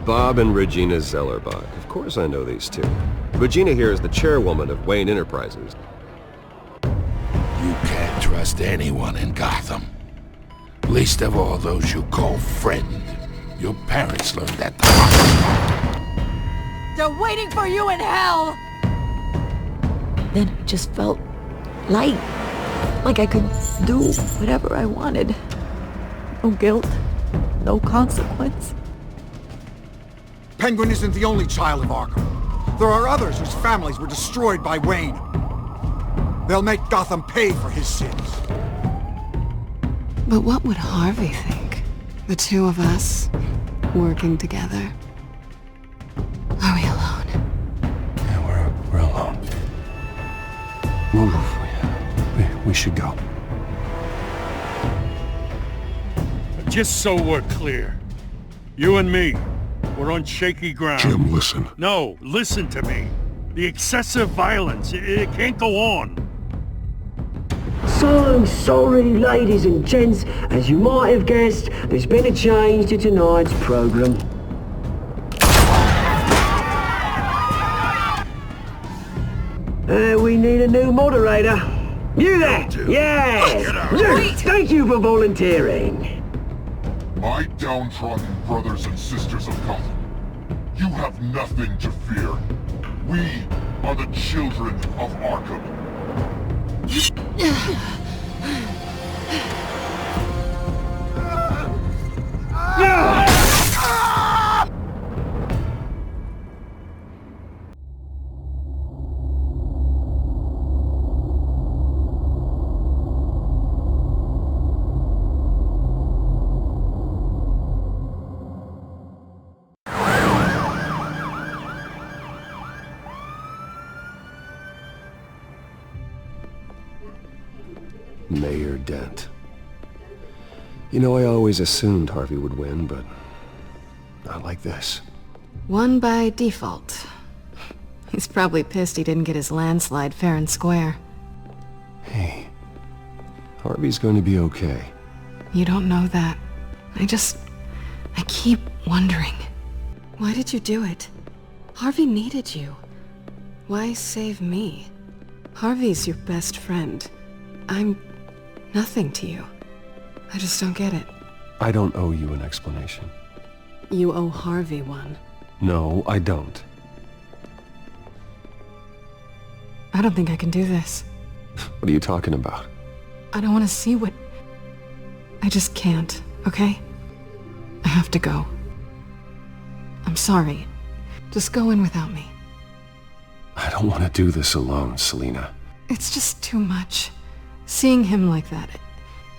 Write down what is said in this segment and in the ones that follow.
Bob and Regina Zellerbach. Of course I know these two. Regina here is the chairwoman of Wayne Enterprises. You can't trust anyone in Gotham. Least of all those you call friend. Your parents learned that the hard way. They're waiting for you in hell! Then it just felt light. Like I could do whatever I wanted. No guilt, no consequence. Penguin isn't the only child of Arkham. There are others whose families were destroyed by Wayne. They'll make Gotham pay for his sins. But what would Harvey think? The two of us, working together. Are we alone? Yeah, we're alone. Move. We should go. Just so we're clear. You and me, we're on shaky ground. Jim, listen. No, listen to me. The excessive violence, it can't go on. So sorry, ladies and gents. As you might have guessed, there's been a change to tonight's program. We need a new moderator. You there? Yeah! Luke, thank you for volunteering. My downtrodden brothers and sisters of Gotham, you have nothing to fear. We are the children of Arkham. Mayor Dent. You know, I always assumed Harvey would win, but not like this. Won by default. He's probably pissed he didn't get his landslide fair and square. Hey, Harvey's going to be okay. You don't know that. I keep wondering. Why did you do it? Harvey needed you. Why save me? Harvey's your best friend. I'm nothing to you. I just don't get it. I don't owe you an explanation. You owe Harvey one. No, I don't. I don't think I can do this. What are you talking about? I don't want to see what... I just can't, okay? I have to go. I'm sorry. Just go in without me. I don't want to do this alone, Selina. It's just too much. Seeing him like that...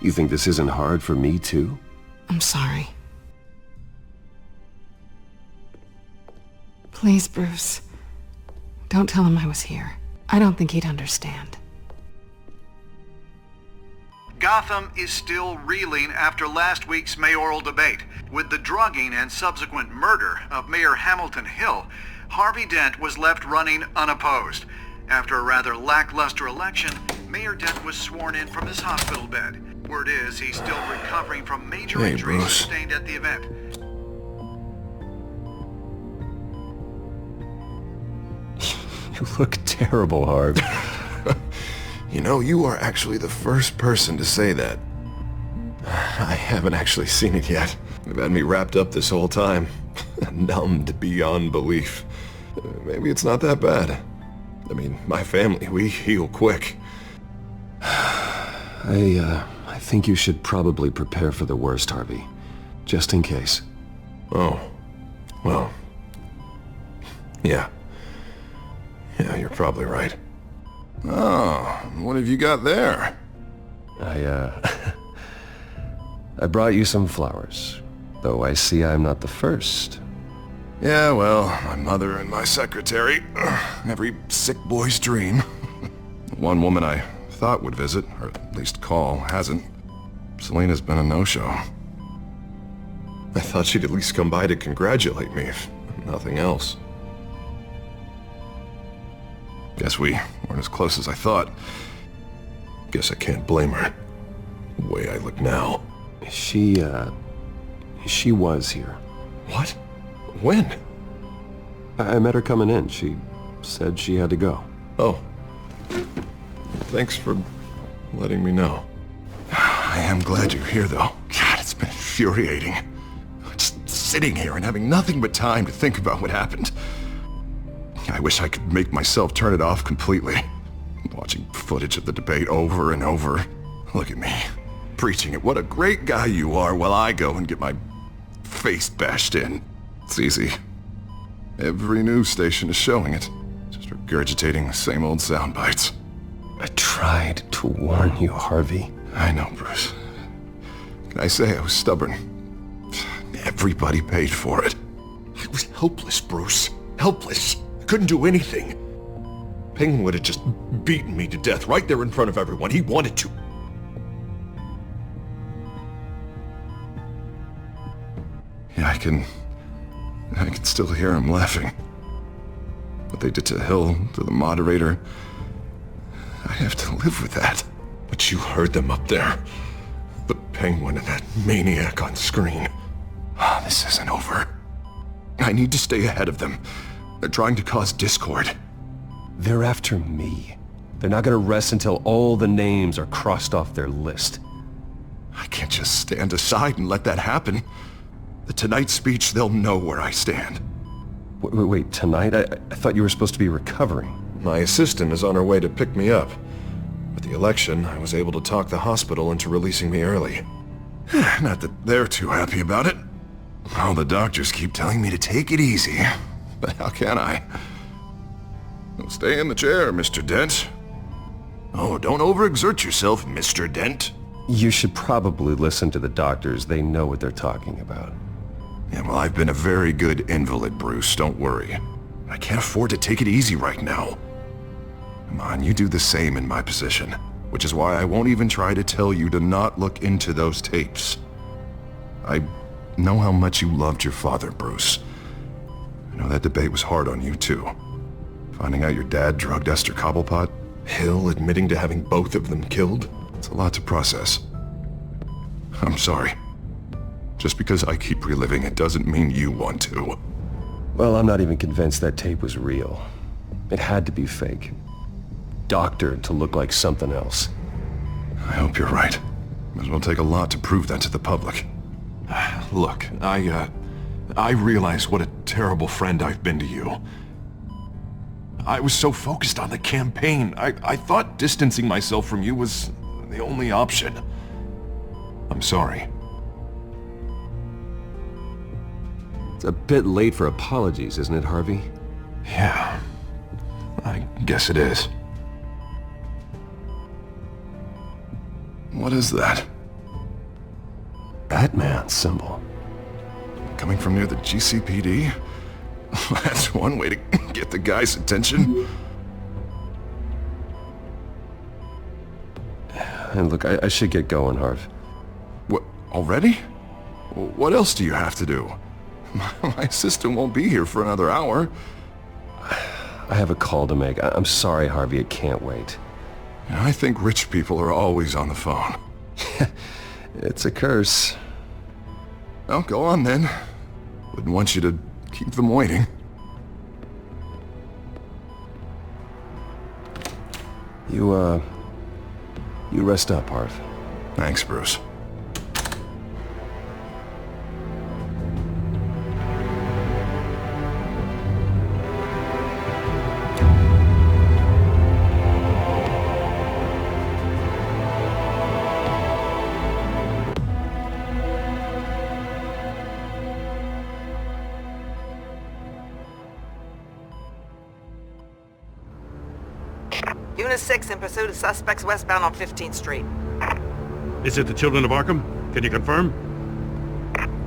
You think this isn't hard for me, too? I'm sorry. Please, Bruce. Don't tell him I was here. I don't think he'd understand. Gotham is still reeling after last week's mayoral debate. With the drugging and subsequent murder of Mayor Hamilton Hill, Harvey Dent was left running unopposed. After a rather lackluster election, Mayor Dent was sworn in from his hospital bed. Word is he's still recovering from major injuries sustained at the event. You look terrible, Harv. You know, you are actually the first person to say that. I haven't actually seen it yet. They've had me wrapped up this whole time. Numbed beyond belief. Maybe it's not that bad. I mean, my family, we heal quick. I think you should probably prepare for the worst, Harvey. Just in case. Oh. Well. Yeah. Yeah, you're probably right. Oh, what have you got there? I brought you some flowers. Though I see I'm not the first. Yeah, well, my mother and my secretary. Every sick boy's dream. One woman I thought would visit, or at least call, hasn't. Selina's been a no-show. I thought she'd at least come by to congratulate me, if nothing else. Guess we weren't as close as I thought. Guess I can't blame her. The way I look now. She was here. What? When? I met her coming in. She said she had to go. Oh. Thanks for letting me know. I am glad you're here, though. God, it's been infuriating. Just sitting here and having nothing but time to think about what happened. I wish I could make myself turn it off completely. Watching footage of the debate over and over. Look at me, preaching at what a great guy you are while I go and get my face bashed in. It's easy. Every news station is showing it. Just regurgitating the same old sound bites. I tried to warn you, Harvey. I know, Bruce. Can I say I was stubborn? Everybody paid for it. I was helpless, Bruce. Helpless. I couldn't do anything. Ping would have just beaten me to death right there in front of everyone. He wanted to. Yeah, I can still hear him laughing. What they did to Hill, to the moderator, I have to live with that. But you heard them up there. The Penguin and that maniac on screen. This isn't over. I need to stay ahead of them. They're trying to cause discord. They're after me. They're not gonna rest until all the names are crossed off their list. I can't just stand aside and let that happen. The Tonight speech, they'll know where I stand. Wait, tonight? I thought you were supposed to be recovering. My assistant is on her way to pick me up. With the election, I was able to talk the hospital into releasing me early. Not that they're too happy about it. All the doctors keep telling me to take it easy. But how can I? Well, stay in the chair, Mr. Dent. Oh, don't overexert yourself, Mr. Dent. You should probably listen to the doctors. They know what they're talking about. Yeah, well, I've been a very good invalid, Bruce. Don't worry. I can't afford to take it easy right now. Come on, you do the same in my position. Which is why I won't even try to tell you to not look into those tapes. I know how much you loved your father, Bruce. I know that debate was hard on you, too. Finding out your dad drugged Esther Cobblepot, Hill admitting to having both of them killed. It's a lot to process. I'm sorry. Just because I keep reliving it doesn't mean you want to. Well, I'm not even convinced that tape was real. It had to be fake. Doctored to look like something else. I hope you're right. Might as well take a lot to prove that to the public. Look, I realize what a terrible friend I've been to you. I was so focused on the campaign. I thought distancing myself from you was the only option. I'm sorry. It's a bit late for apologies, isn't it, Harvey? Yeah, I guess it is. What is that? Batman symbol. Coming from near the GCPD? That's one way to get the guy's attention. And look, I should get going, Harv. What, already? What else do you have to do? My assistant won't be here for another hour. I have a call to make. I'm sorry, Harvey, it can't wait. I think rich people are always on the phone. It's a curse. Well, go on then. Wouldn't want you to keep them waiting. You rest up, Harv. Thanks, Bruce. Unit 6 in pursuit of suspects westbound on 15th Street. Is it the children of Arkham? Can you confirm?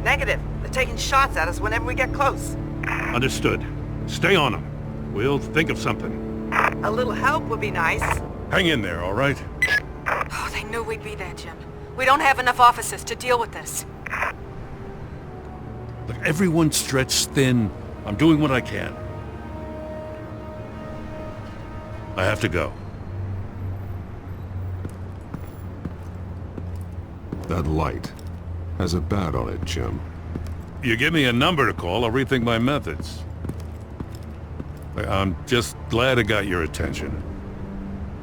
Negative. They're taking shots at us whenever we get close. Understood. Stay on them. We'll think of something. A little help would be nice. Hang in there, all right? Oh, they knew we'd be there, Jim. We don't have enough officers to deal with this. Look, everyone's stretched thin. I'm doing what I can. I have to go. That light has a bat on it, Jim. you give me a number to call, I'll rethink my methods. I'm just glad I got your attention.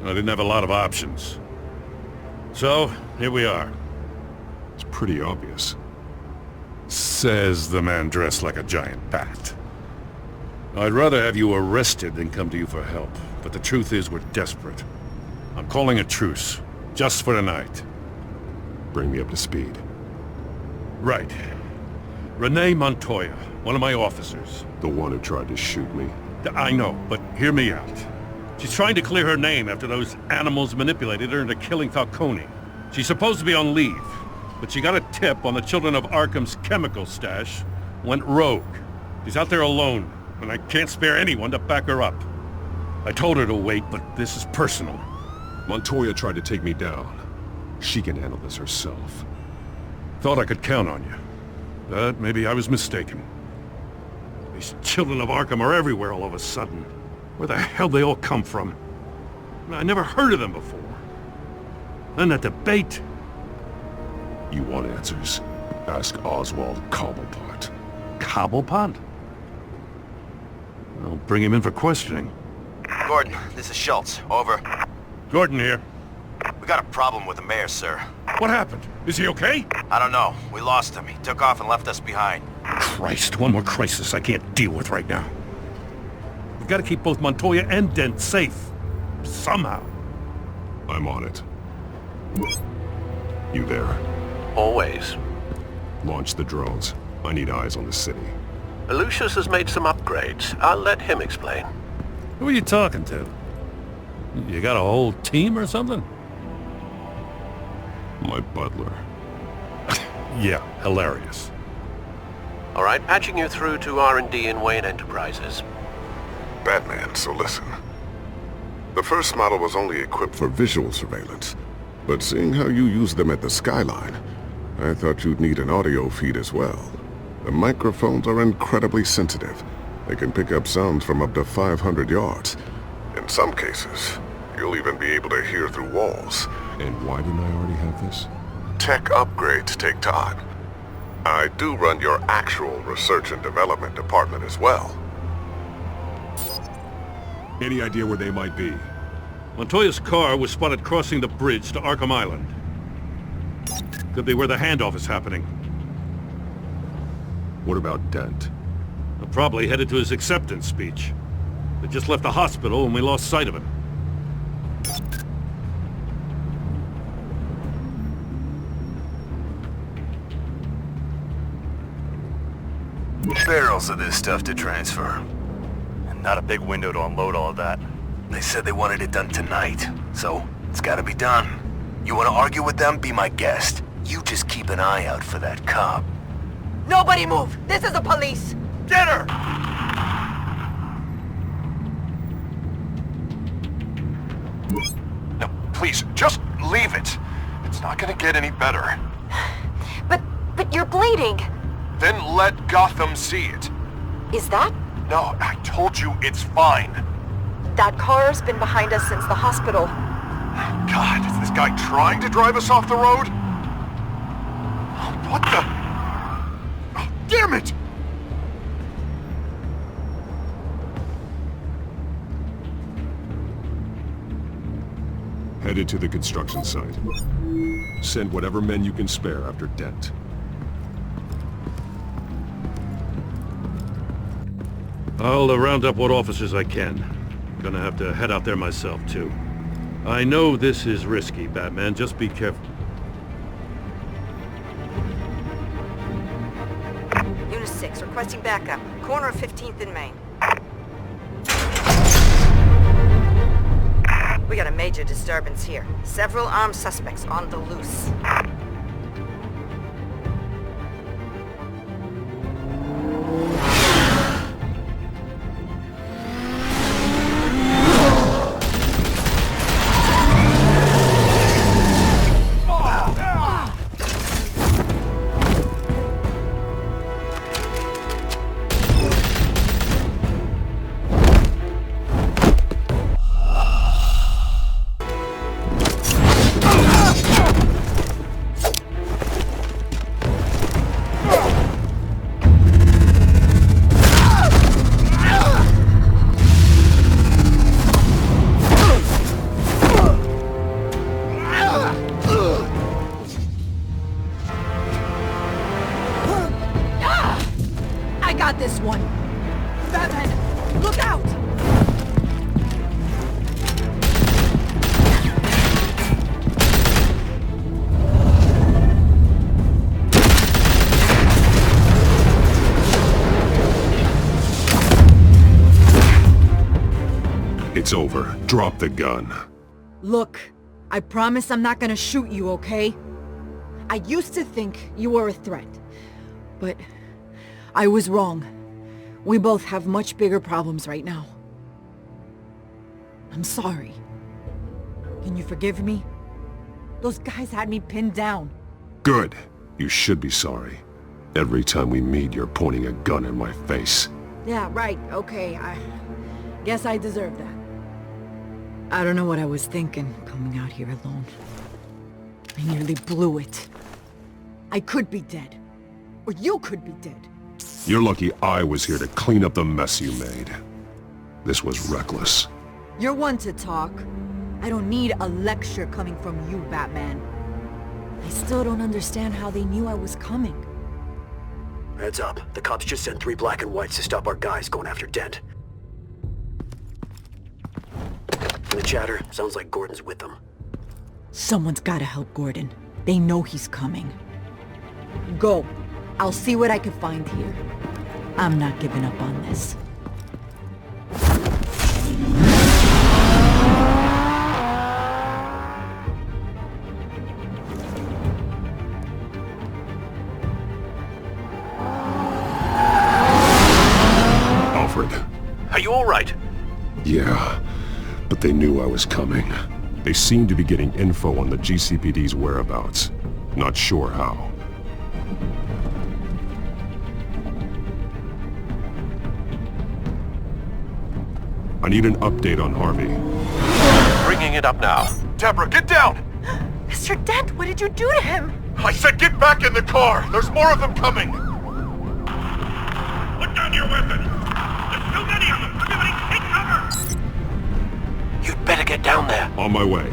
I didn't have a lot of options. So, here we are. It's pretty obvious. Says the man dressed like a giant bat. I'd rather have you arrested than come to you for help, but the truth is we're desperate. I'm calling a truce, just for tonight. Bring me up to speed. Right. Renee Montoya, one of my officers. The one who tried to shoot me? I know, but hear me out. She's trying to clear her name after those animals manipulated her into killing Falcone. She's supposed to be on leave, but she got a tip on the children of Arkham's chemical stash, went rogue. She's out there alone, and I can't spare anyone to back her up. I told her to wait, but this is personal. Montoya tried to take me down. She can handle this herself. Thought I could count on you. But maybe I was mistaken. These children of Arkham are everywhere all of a sudden. Where the hell they all come from? I never heard of them before. Then that debate. You want answers? Ask Oswald Cobblepot. Cobblepot? I'll bring him in for questioning. Gordon, this is Schultz. Over. Gordon here. We got a problem with the mayor, sir. What happened? Is he okay? I don't know. We lost him. He took off and left us behind. Christ, one more crisis I can't deal with right now. We've got to keep both Montoya and Dent safe. Somehow. I'm on it. You there? Always. Launch the drones. I need eyes on the city. Lucius has made some upgrades. I'll let him explain. Who are you talking to? You got a whole team or something? My butler. Yeah, hilarious. All right, patching you through to R&D in Wayne Enterprises. Batman, so listen. The first model was only equipped for visual surveillance, but seeing how you use them at the skyline, I thought you'd need an audio feed as well. The microphones are incredibly sensitive. They can pick up sounds from up to 500 yards. In some cases, you'll even be able to hear through walls. And why didn't I already have this? Tech upgrades take time. I do run your actual research and development department as well. Any idea where they might be? Montoya's car was spotted crossing the bridge to Arkham Island. Could be where the handoff is happening. What about Dent? They're probably headed to his acceptance speech. They just left the hospital and we lost sight of him. Barrels of this stuff to transfer. And not a big window to unload all of that. They said they wanted it done tonight, so it's gotta be done. You wanna argue with them? Be my guest. You just keep an eye out for that cop. Nobody move! This is the police! Get her! No, please, just leave it. It's not gonna get any better. But you're bleeding. Then let Gotham see it. Is that? No, I told you it's fine. That car's been behind us since the hospital. God, is this guy trying to drive us off the road? What the? Oh, damn it! Headed to the construction site. Send whatever men you can spare after Dent. I'll round up what officers I can. Gonna have to head out there myself, too. I know this is risky, Batman. Just be careful. Unit 6, requesting backup. Corner of 15th and Main. We got a major disturbance here. Several armed suspects on the loose. got this one! Batman, look out! It's over. Drop the gun. Look, I promise I'm not gonna shoot you, okay? I used to think you were a threat, but I was wrong. We both have much bigger problems right now. I'm sorry. Can you forgive me? Those guys had me pinned down. Good. You should be sorry. Every time we meet, you're pointing a gun in my face. Yeah, right, okay, I guess I deserve that. I don't know what I was thinking, coming out here alone. I nearly blew it. I could be dead. Or you could be dead. You're lucky I was here to clean up the mess you made. This was reckless. You're one to talk. I don't need a lecture coming from you, Batman. I still don't understand how they knew I was coming. Heads up. The cops just sent 3 black and whites to stop our guys going after Dent. And the chatter sounds like Gordon's with them. Someone's gotta help Gordon. They know he's coming. Go. I'll see what I can find here. I'm not giving up on this. Alfred. Are you all right? Yeah, but they knew I was coming. They seemed to be getting info on the GCPD's whereabouts. Not sure how. I need an update on Harvey. Bringing it up now. Deborah, get down! Mr. Dent, what did you do to him? I said get back in the car! There's more of them coming! Put down your weapon! There's too many of them! Everybody take cover! You'd better get down there. On my way.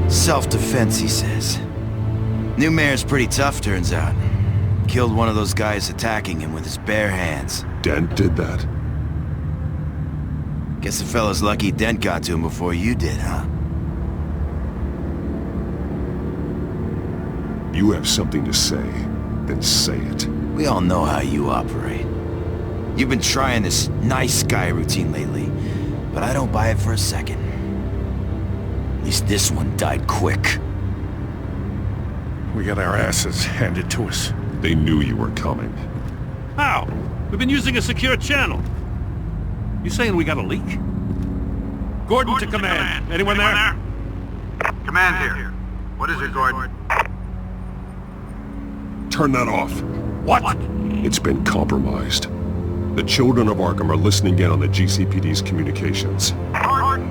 Self-defense, he says. New mayor's pretty tough, turns out. Killed one of those guys attacking him with his bare hands. Dent did that? Guess the fella's lucky Dent got to him before you did, huh? You have something to say, then say it. We all know how you operate. You've been trying this nice guy routine lately, but I don't buy it for a second. At least this one died quick. We got our asses handed to us. They knew you were coming. How? We've been using a secure channel. You saying we got a leak? Gordon to command. Anyone there? Command here. What is it, Gordon? Turn that off. What? It's been compromised. The children of Arkham are listening in on the GCPD's communications. Gordon,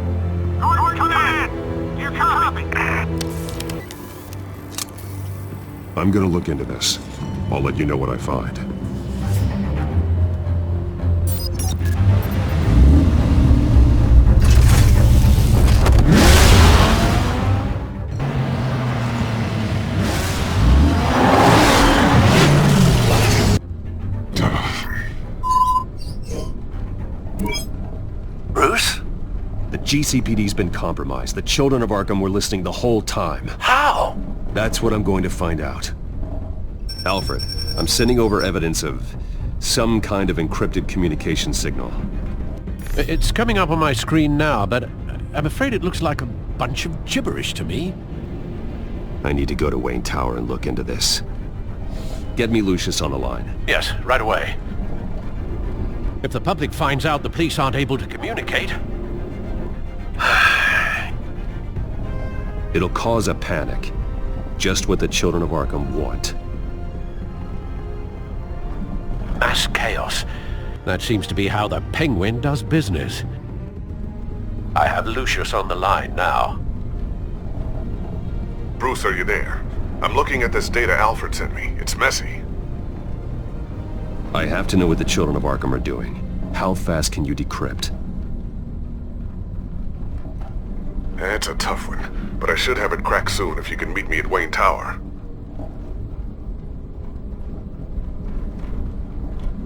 command! You're copy. I'm gonna look into this. I'll let you know what I find. Bruce? The GCPD's been compromised. The children of Arkham were listening the whole time. How? That's what I'm going to find out. Alfred, I'm sending over evidence of some kind of encrypted communication signal. It's coming up on my screen now, but I'm afraid it looks like a bunch of gibberish to me. I need to go to Wayne Tower and look into this. Get me Lucius on the line. Yes, right away. If the public finds out the police aren't able to communicate... It'll cause a panic. just what the children of Arkham want. Mass chaos. That seems to be how the Penguin does business. I have Lucius on the line now. Bruce, are you there? I'm looking at this data Alfred sent me. It's messy. I have to know what the children of Arkham are doing. How fast can you decrypt? It's a tough one, but I should have it cracked soon if you can meet me at Wayne Tower.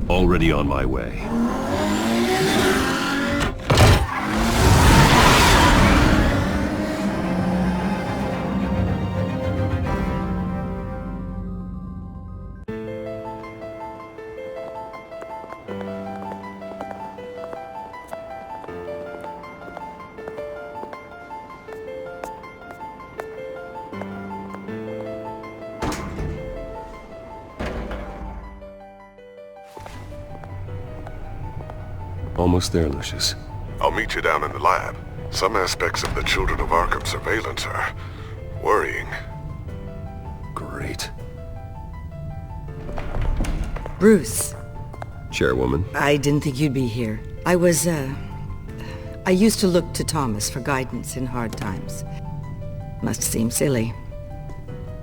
Already on my way. Almost there, Lucius. I'll meet you down in the lab. Some aspects of the Children of Arkham surveillance are worrying. Great. Bruce. Chairwoman. I didn't think you'd be here. I used to look to Thomas for guidance in hard times. Must seem silly.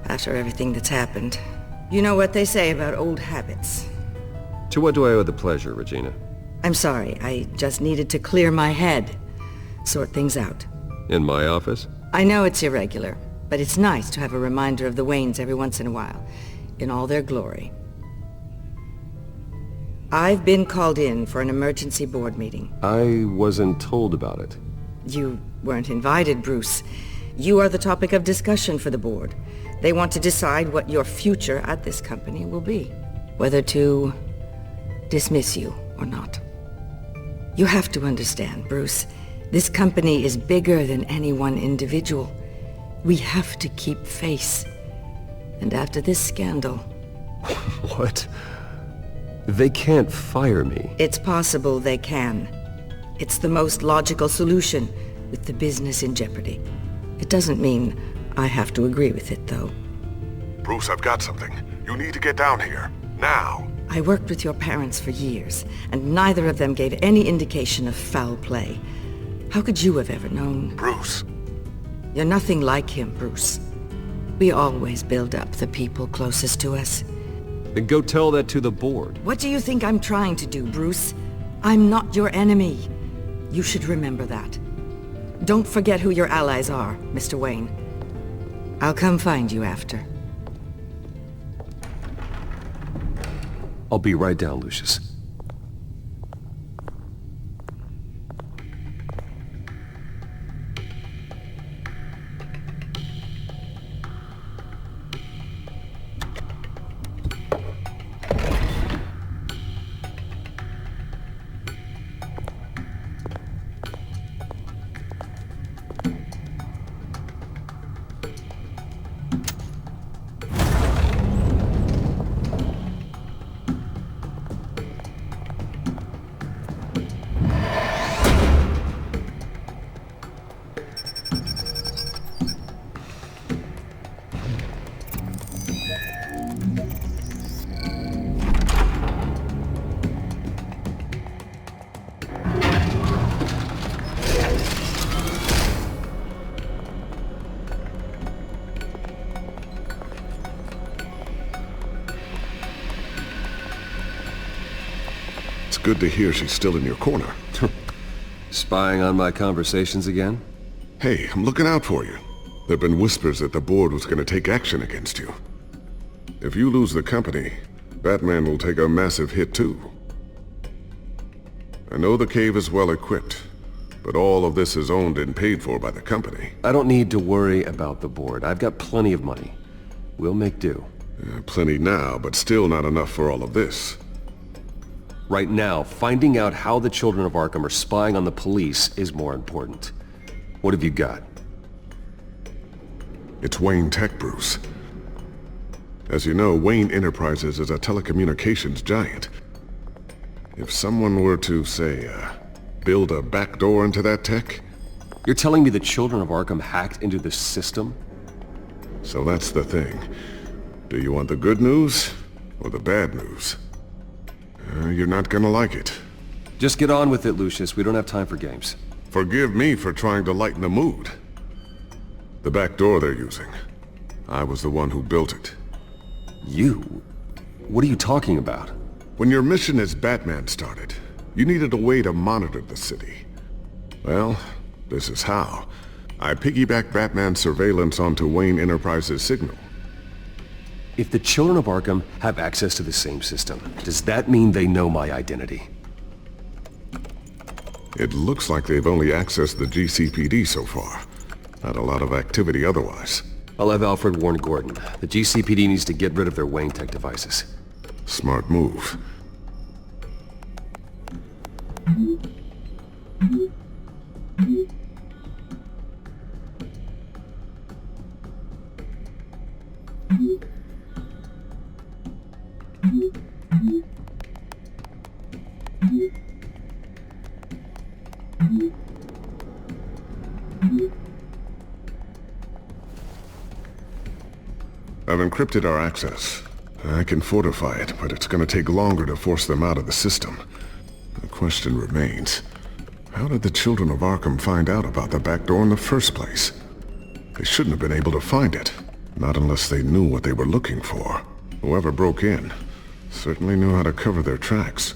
After everything that's happened. You know what they say about old habits. To what do I owe the pleasure, Regina? I'm sorry, I just needed to clear my head. Sort things out. In my office? I know it's irregular, but it's nice to have a reminder of the Waynes every once in a while, in all their glory. I've been called in for an emergency board meeting. I wasn't told about it. You weren't invited, Bruce. You are the topic of discussion for the board. They want to decide what your future at this company will be. Whether to dismiss you or not. You have to understand, Bruce. This company is bigger than any one individual. We have to keep face. And after this scandal... What? They can't fire me. It's possible they can. It's the most logical solution, with the business in jeopardy. It doesn't mean I have to agree with it, though. Bruce, I've got something. You need to get down here. Now. I worked with your parents for years, and neither of them gave any indication of foul play. How could you have ever known? Bruce. You're nothing like him, Bruce. We always build up the people closest to us. Then go tell that to the board. What do you think I'm trying to do, Bruce? I'm not your enemy. You should remember that. Don't forget who your allies are, Mr. Wayne. I'll come find you after. I'll be right down, Lucius. Good to hear she's still in your corner. Spying on my conversations again? Hey, I'm looking out for you. There've been whispers that the board was going to take action against you. If you lose the company, Batman will take a massive hit too. I know the cave is well equipped, but all of this is owned and paid for by the company. I don't need to worry about the board. I've got plenty of money. We'll make do. Plenty now, but still not enough for all of this. Right now, finding out how the Children of Arkham are spying on the police is more important. What have you got? It's Wayne Tech, Bruce. As you know, Wayne Enterprises is a telecommunications giant. If someone were to, say, build a backdoor into that tech... You're telling me the Children of Arkham hacked into the system? So that's the thing. Do you want the good news or the bad news? You're not gonna like it. Just get on with it, Lucius. We don't have time for games. Forgive me for trying to lighten the mood. The back door they're using. I was the one who built it. You? What are you talking about? When your mission as Batman started, you needed a way to monitor the city. Well, this is how. I piggybacked Batman's surveillance onto Wayne Enterprises' signal. If the children of Arkham have access to the same system, does that mean they know my identity? It looks like they've only accessed the GCPD so far. Not a lot of activity otherwise. I'll have Alfred warn Gordon. The GCPD needs to get rid of their Wayne Tech devices. Smart move. I've encrypted our access. I can fortify it, but it's gonna take longer to force them out of the system. The question remains, how did the children of Arkham find out about the back door in the first place? They shouldn't have been able to find it, not unless they knew what they were looking for. Whoever broke in certainly knew how to cover their tracks.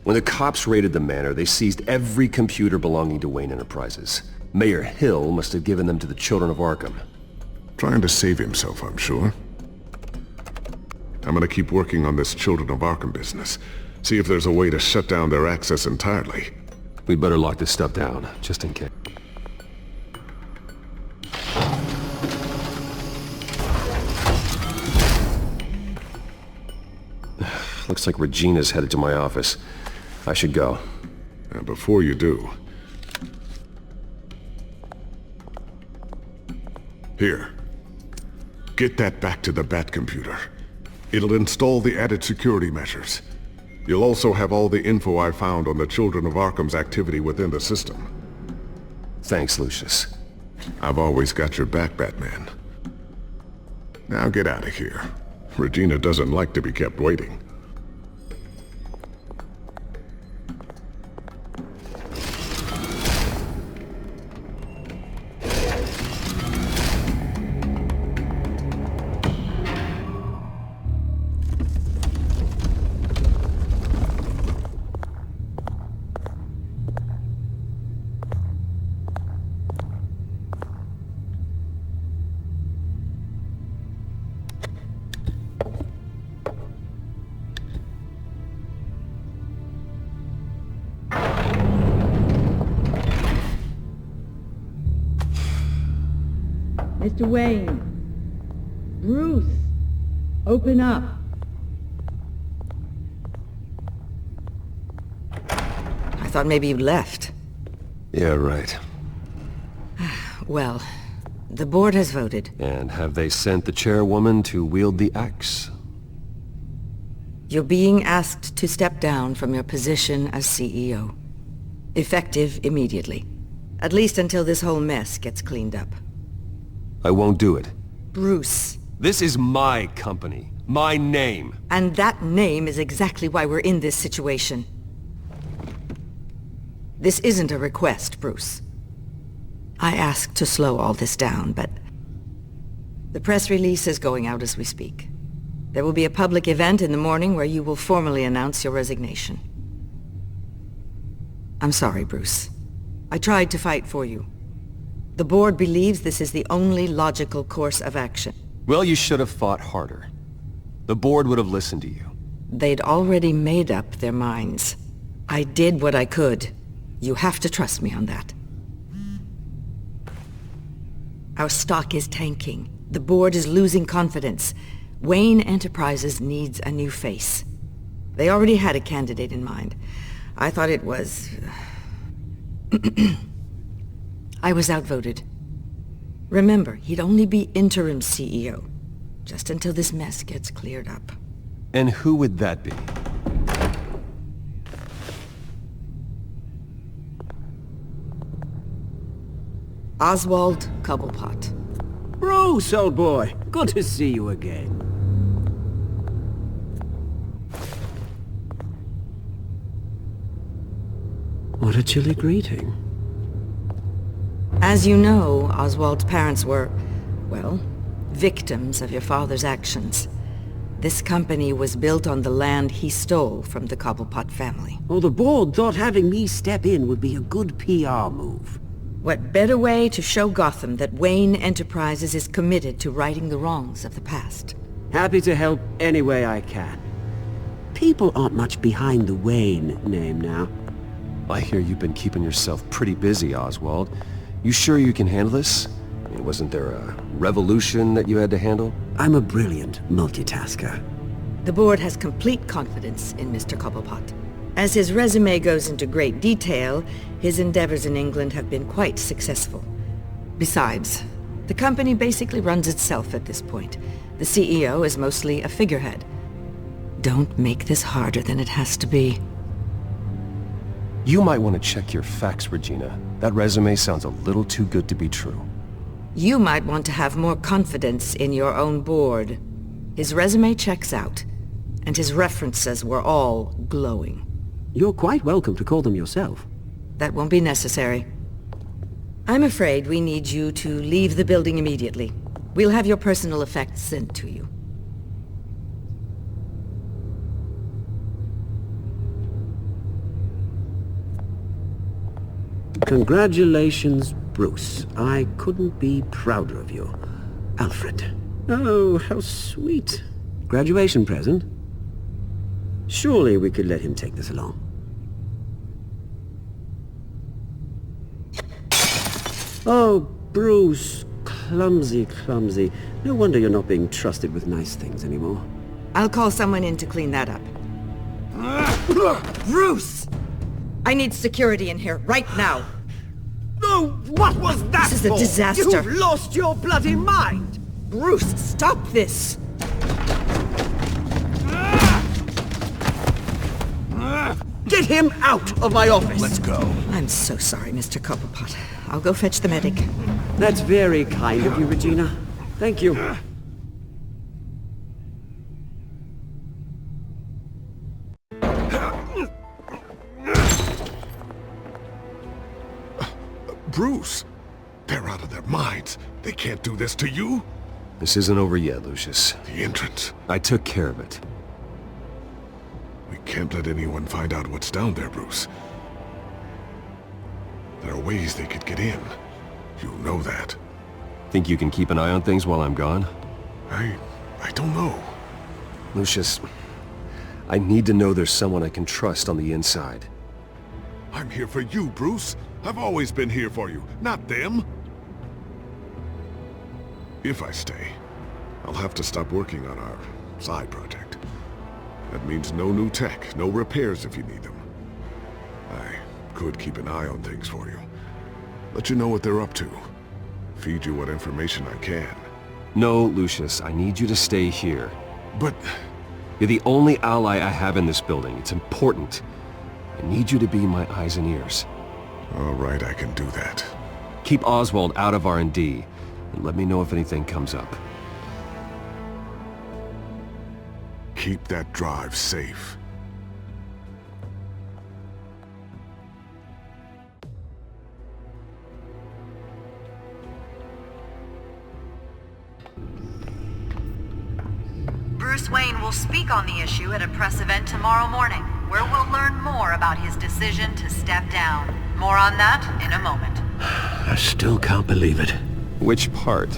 When the cops raided the manor, they seized every computer belonging to Wayne Enterprises. Mayor Hill must have given them to the children of Arkham. Trying to save himself, I'm sure. I'm gonna keep working on this Children of Arkham business. See if there's a way to shut down their access entirely. We'd better lock this stuff down, just in case. Looks like Regina's headed to my office. I should go. And before you do... Here. Get that back to the Bat computer. It'll install the added security measures. You'll also have all the info I found on the Children of Arkham's activity within the system. Thanks, Lucius. I've always got your back, Batman. Now get out of here. Regina doesn't like to be kept waiting. Mr. Wayne. Bruce. Open up. I thought maybe you left. Yeah, right. Well, the board has voted. And have they sent the chairwoman to wield the axe? You're being asked to step down from your position as CEO. Effective immediately. At least until this whole mess gets cleaned up. I won't do it. Bruce. This is my company. My name. And that name is exactly why we're in this situation. This isn't a request, Bruce. I asked to slow all this down, but... the press release is going out as we speak. There will be a public event in the morning where you will formally announce your resignation. I'm sorry, Bruce. I tried to fight for you. The board believes this is the only logical course of action. Well, you should have fought harder. The board would have listened to you. They'd already made up their minds. I did what I could. You have to trust me on that. Our stock is tanking. The board is losing confidence. Wayne Enterprises needs a new face. They already had a candidate in mind. I thought it was... I was outvoted. Remember, he'd only be interim CEO, just until this mess gets cleared up. And who would that be? Oswald Cobblepot. Bruce! Bruce, old boy. Good to see you again. What a chilly greeting. As you know, Oswald's parents were, well, victims of your father's actions. This company was built on the land he stole from the Cobblepot family. Oh, the board thought having me step in would be a good PR move. What better way to show Gotham that Wayne Enterprises is committed to righting the wrongs of the past? Happy to help any way I can. People aren't much behind the Wayne name now. I hear you've been keeping yourself pretty busy, Oswald. You sure you can handle this? I mean, wasn't there a revolution that you had to handle? I'm a brilliant multitasker. The board has complete confidence in Mr. Cobblepot. As his resume goes into great detail, his endeavors in England have been quite successful. Besides, the company basically runs itself at this point. The CEO is mostly a figurehead. Don't make this harder than it has to be. You might want to check your facts, Regina. That resume sounds a little too good to be true. You might want to have more confidence in your own board. His resume checks out, and his references were all glowing. You're quite welcome to call them yourself. That won't be necessary. I'm afraid we need you to leave the building immediately. We'll have your personal effects sent to you. Congratulations, Bruce. I couldn't be prouder of you. Alfred. Oh, how sweet. Graduation present? Surely we could let him take this along. Oh, Bruce. Clumsy, clumsy. No wonder you're not being trusted with nice things anymore. I'll call someone in to clean that up. Bruce! I need security in here, right now. Oh, what was that This is a disaster. You've lost your bloody mind! Bruce, stop this! Get him out of my office! Let's go. I'm so sorry, Mr. Cobblepot. I'll go fetch the medic. That's very kind of you, Regina. Thank you. Bruce! They're out of their minds. They can't do this to you. This isn't over yet, Lucius. The entrance. I took care of it. We can't let anyone find out what's down there, Bruce. There are ways they could get in. You know that. Think you can keep an eye on things while I'm gone? I don't know. Lucius, I need to know there's someone I can trust on the inside. I'm here for you, Bruce. I've always been here for you, not them. If I stay, I'll have to stop working on our side project. That means no new tech, no repairs if you need them. I could keep an eye on things for you. Let you know what they're up to. Feed you what information I can. No, Lucius, I need you to stay here. But... You're the only ally I have in this building. It's important. I need you to be my eyes and ears. All right, I can do that. Keep Oswald out of R&D, and let me know if anything comes up. Keep that drive safe. Bruce Wayne will speak on the issue at a press event tomorrow morning, where we'll learn more about his decision to step down. More on that in a moment. I still can't believe it. Which part?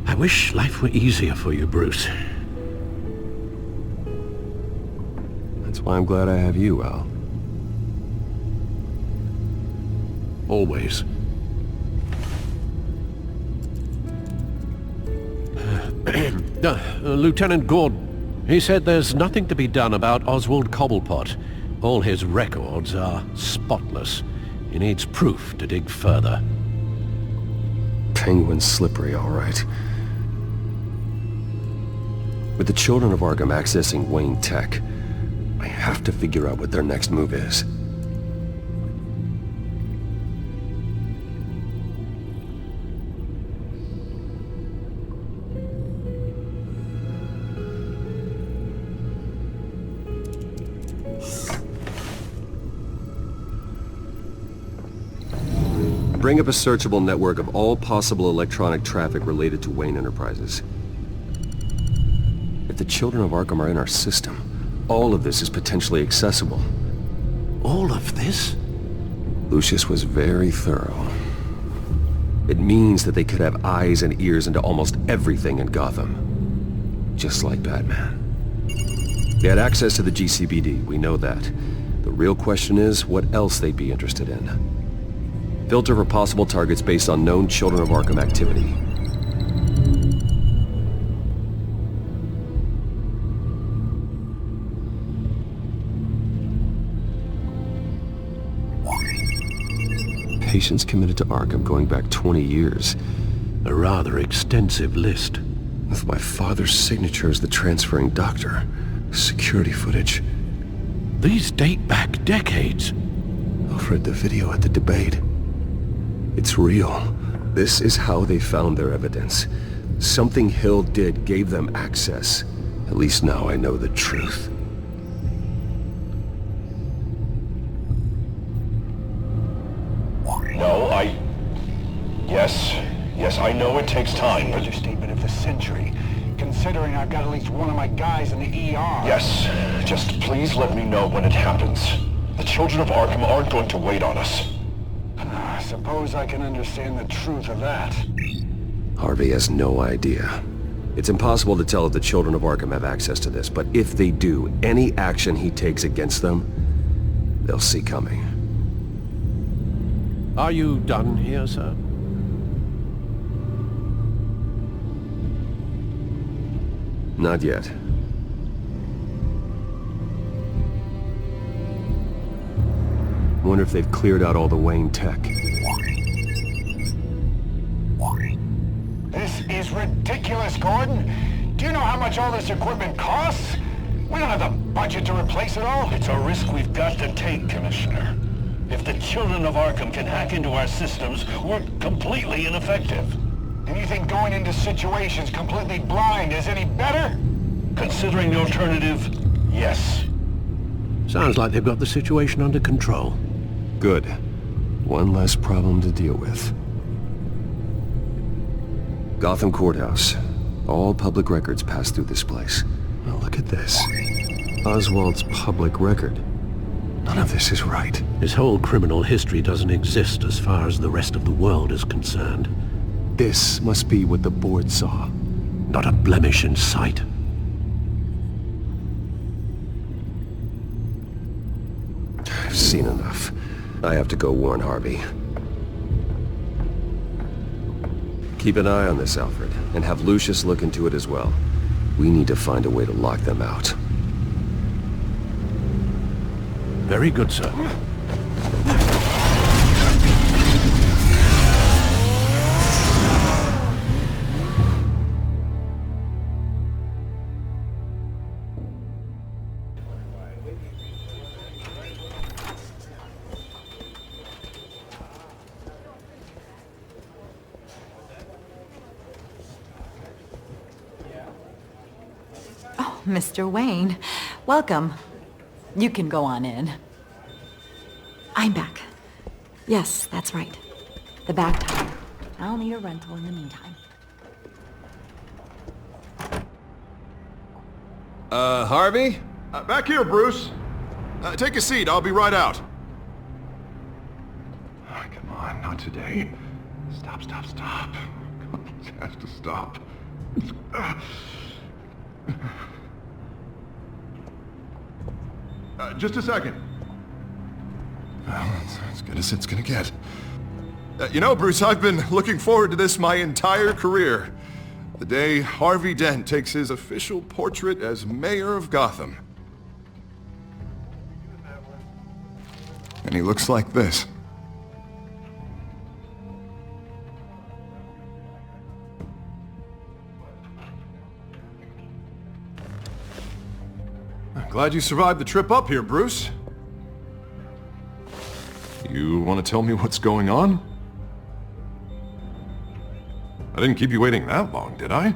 I wish life were easier for you, Bruce. That's why I'm glad I have you, Al. Always. Lieutenant Gordon, he said there's nothing to be done about Oswald Cobblepot. All his records are spotless. He needs proof to dig further. Penguin's slippery, all right. With the children of Arkham accessing Wayne Tech, I have to figure out what their next move is. Bring up a searchable network of all possible electronic traffic related to Wayne Enterprises. If the children of Arkham are in our system, all of this is potentially accessible. All of this? Lucius was very thorough. It means that they could have eyes and ears into almost everything in Gotham. Just like Batman. They had access to the GCPD, we know that. The real question is what else they'd be interested in. Filter for possible targets based on known Children of Arkham activity. Patients committed to Arkham going back 20 years. A rather extensive list. With my father's signature as the transferring doctor. Security footage. These date back decades. Alfred, the video at the debate. It's real. This is how they found their evidence. Something Hill did gave them access. At least now I know the truth. No, Yes, I know it takes time, but... Understatement of the century, considering I've got at least one of my guys in the ER. Yes, just please let me know when it happens. The children of Arkham aren't going to wait on us. I suppose I can understand the truth of that. Harvey has no idea. It's impossible to tell if the children of Arkham have access to this, but if they do, any action he takes against them, they'll see coming. Are you done here, sir? Not yet. Wonder if they've cleared out all the Wayne tech. This is ridiculous, Gordon. Do you know how much all this equipment costs? We don't have the budget to replace it all. It's a risk we've got to take, Commissioner. If the children of Arkham can hack into our systems, we're completely ineffective. And you think going into situations completely blind is any better? Considering the alternative, yes. Sounds like they've got the situation under control. Good. One less problem to deal with. Gotham Courthouse. All public records pass through this place. Now look at this. Oswald's public record. None of this is right. His whole criminal history doesn't exist as far as the rest of the world is concerned. This must be what the board saw. Not a blemish in sight. I've seen enough. I have to go warn Harvey. Keep an eye on this, Alfred, and have Lucius look into it as well. We need to find a way to lock them out. Very good, sir. Mr. Wayne, welcome. You can go on in. I'm back. Yes, that's right. The back tire. I'll need a rental in the meantime. Harvey? Back here, Bruce. Take a seat, I'll be right out. Oh, come on, not today. Stop. It has to stop. Just a second. Well, that's as good as it's gonna get. You know, Bruce, I've been looking forward to this my entire career. The day Harvey Dent takes his official portrait as mayor of Gotham. And he looks like this. Glad you survived the trip up here, Bruce. You want to tell me what's going on? I didn't keep you waiting that long, did I?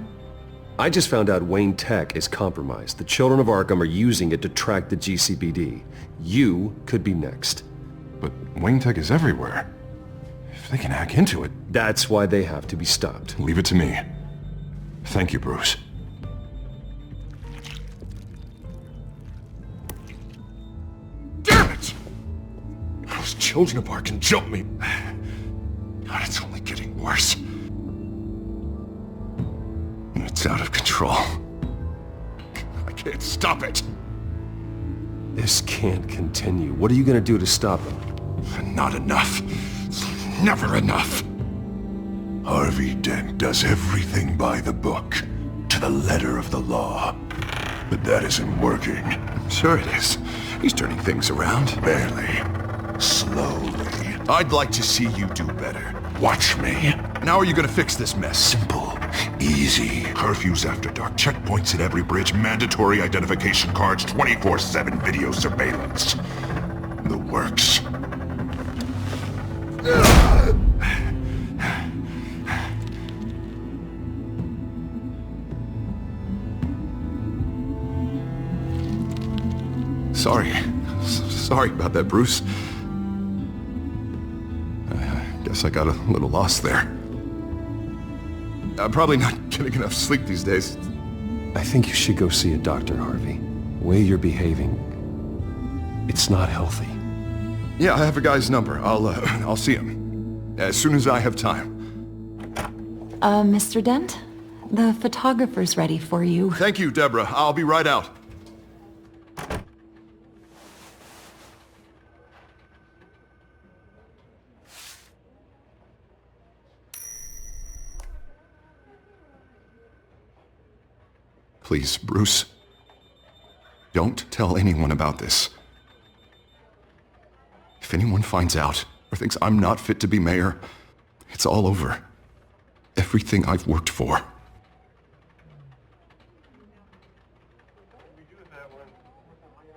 I just found out Wayne Tech is compromised. The children of Arkham are using it to track the GCPD. You could be next. But Wayne Tech is everywhere. If If they can hack into it... That's why they have to be stopped. Leave it to me. Thank you, Bruce. Damn it! Those children of Arkham jumped me. God, it's only getting worse. It's out of control. I can't stop it. This can't continue. What are you gonna do to stop them? Not enough. Never enough. Harvey Dent does everything by the book, to the letter of the law. But that isn't working. Sure it is. He's turning things around. Barely. Slowly. I'd like to see you do better. Watch me. How are you gonna fix this mess? Simple. Easy. Curfews after dark, checkpoints at every bridge, mandatory identification cards, 24/7 video surveillance. The works. Sorry about that, Bruce. I guess I got a little lost there. I'm probably not getting enough sleep these days. I think you should go see a doctor, Harvey. The way you're behaving, it's not healthy. Yeah, I have a guy's number. I'll see him as soon as I have time. Mr. Dent? The photographer's ready for you. Thank you, Deborah. I'll be right out. Please, Bruce. Don't tell anyone about this. If anyone finds out or thinks I'm not fit to be mayor, it's all over. Everything I've worked for.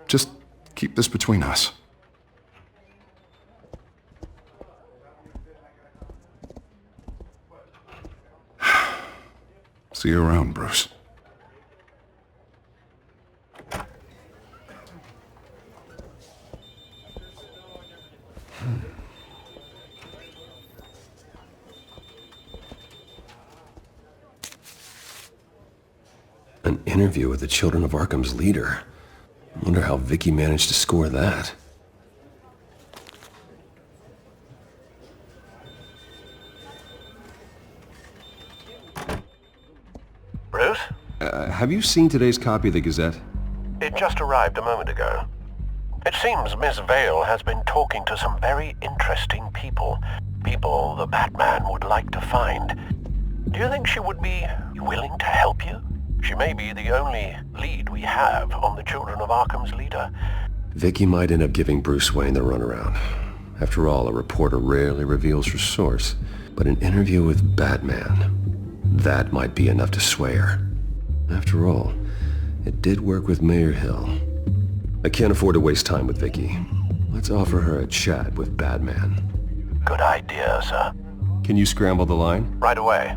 Just keep this between us. See you around, Bruce. An interview with the Children of Arkham's leader. I wonder how Vicki managed to score that. Bruce? Have you seen today's copy of the Gazette? It just arrived a moment ago. It seems Miss Vale has been talking to some very interesting people. People the Batman would like to find. Do you think she would be willing to help you? She may be the only lead we have on the Children of Arkham's leader. Vicki might end up giving Bruce Wayne the runaround. After all, a reporter rarely reveals her source. But an interview with Batman, that might be enough to sway her. After all, it did work with Mayor Hill. I can't afford to waste time with Vicki. Let's offer her a chat with Batman. Good idea, sir. Can you scramble the line? Right away.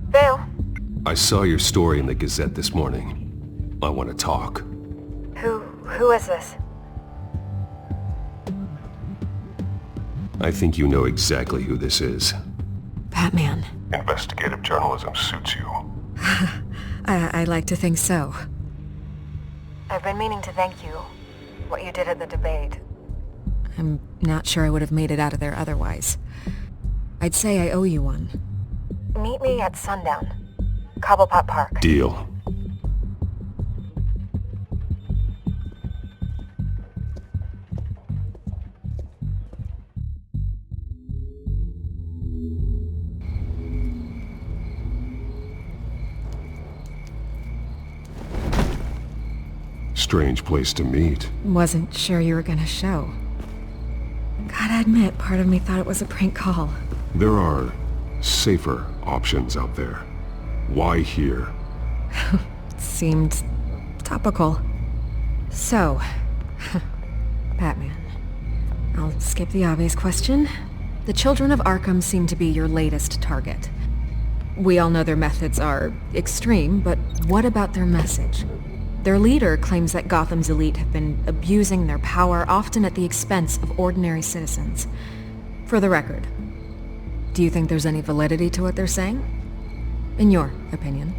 Vale? I saw your story in the Gazette this morning. I want to talk. Who is this? I think you know exactly who this is. Batman. Investigative journalism suits you. I like to think so. I've been meaning to thank you. What you did at the debate. I'm not sure I would have made it out of there otherwise. I'd say I owe you one. Meet me at sundown. Cobblepot Park. Deal. Strange place to meet. Wasn't sure you were gonna show. Gotta admit, part of me thought it was a prank call. There are safer options out there. Why here? Seemed topical. So, Batman. I'll skip the obvious question. The Children of Arkham seem to be your latest target. We all know their methods are extreme, but what about their message? Their leader claims that Gotham's elite have been abusing their power, often at the expense of ordinary citizens. For the record, do you think there's any validity to what they're saying? In your opinion?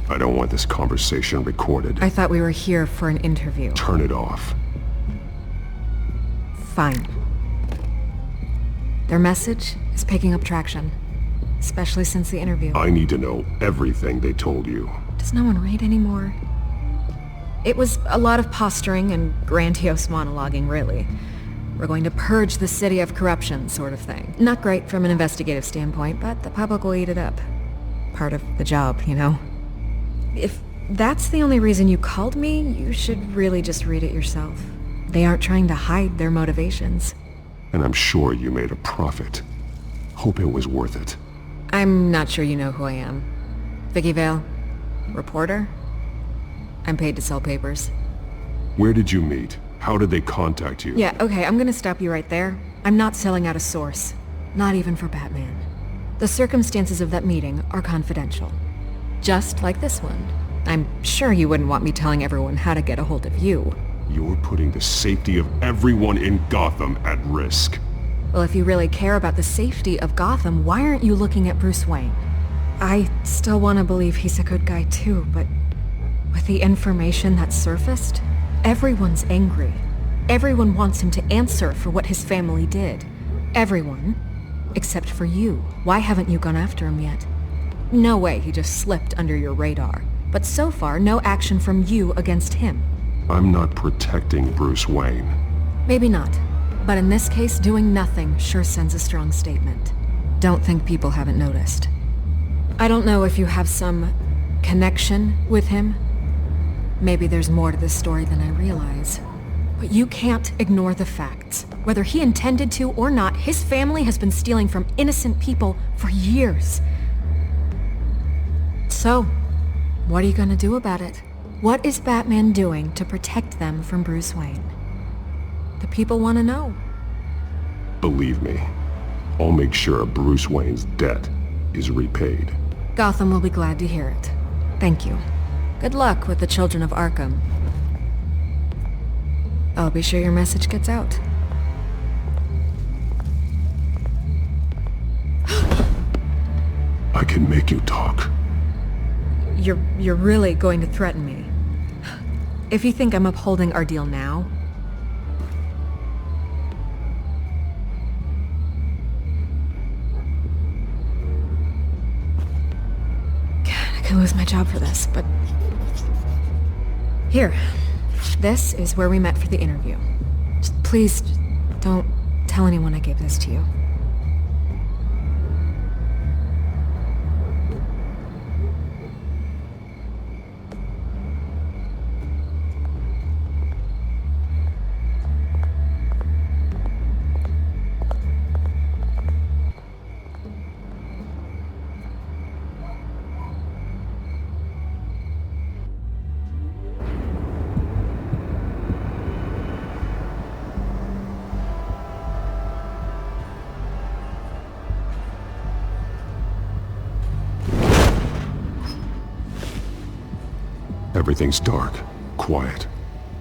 I don't want this conversation recorded. I thought we were here for an interview. Turn it off. Fine. Their message is picking up traction, especially since the interview. I need to know everything they told you. Does no one read anymore? It was a lot of posturing and grandiose monologuing, really. We're going to purge the city of corruption, sort of thing. Not great from an investigative standpoint, but the public will eat it up. Part of the job, you know? If that's the only reason you called me, you should really just read it yourself. They aren't trying to hide their motivations. And I'm sure you made a profit. Hope it was worth it. I'm not sure you know who I am. Vicki Vale? Reporter? I'm paid to sell papers. Where did you meet? How did they contact you? Yeah, okay, I'm gonna stop you right there. I'm not selling out a source. Not even for Batman. The circumstances of that meeting are confidential. Just like this one. I'm sure you wouldn't want me telling everyone how to get a hold of you. You're putting the safety of everyone in Gotham at risk. Well, if you really care about the safety of Gotham, why aren't you looking at Bruce Wayne? I still want to believe he's a good guy too, but with the information that surfaced, everyone's angry. Everyone wants him to answer for what his family did. Everyone. Except for you. Why haven't you gone after him yet? No way he just slipped under your radar. But so far, no action from you against him. I'm not protecting Bruce Wayne. Maybe not. But in this case, doing nothing sure sends a strong statement. Don't think people haven't noticed. I don't know if you have some connection with him. Maybe there's more to this story than I realize. But you can't ignore the facts. Whether he intended to or not, his family has been stealing from innocent people for years. So, what are you gonna do about it? What is Batman doing to protect them from Bruce Wayne? The people want to know. Believe me, I'll make sure Bruce Wayne's debt is repaid. Gotham will be glad to hear it. Thank you. Good luck with the children of Arkham. I'll be sure your message gets out. I can make you talk. You're really going to threaten me. If you think I'm upholding our deal now... God, I could lose my job for this, but... Here. This is where we met for the interview. Please, don't tell anyone I gave this to you. Everything's dark, quiet.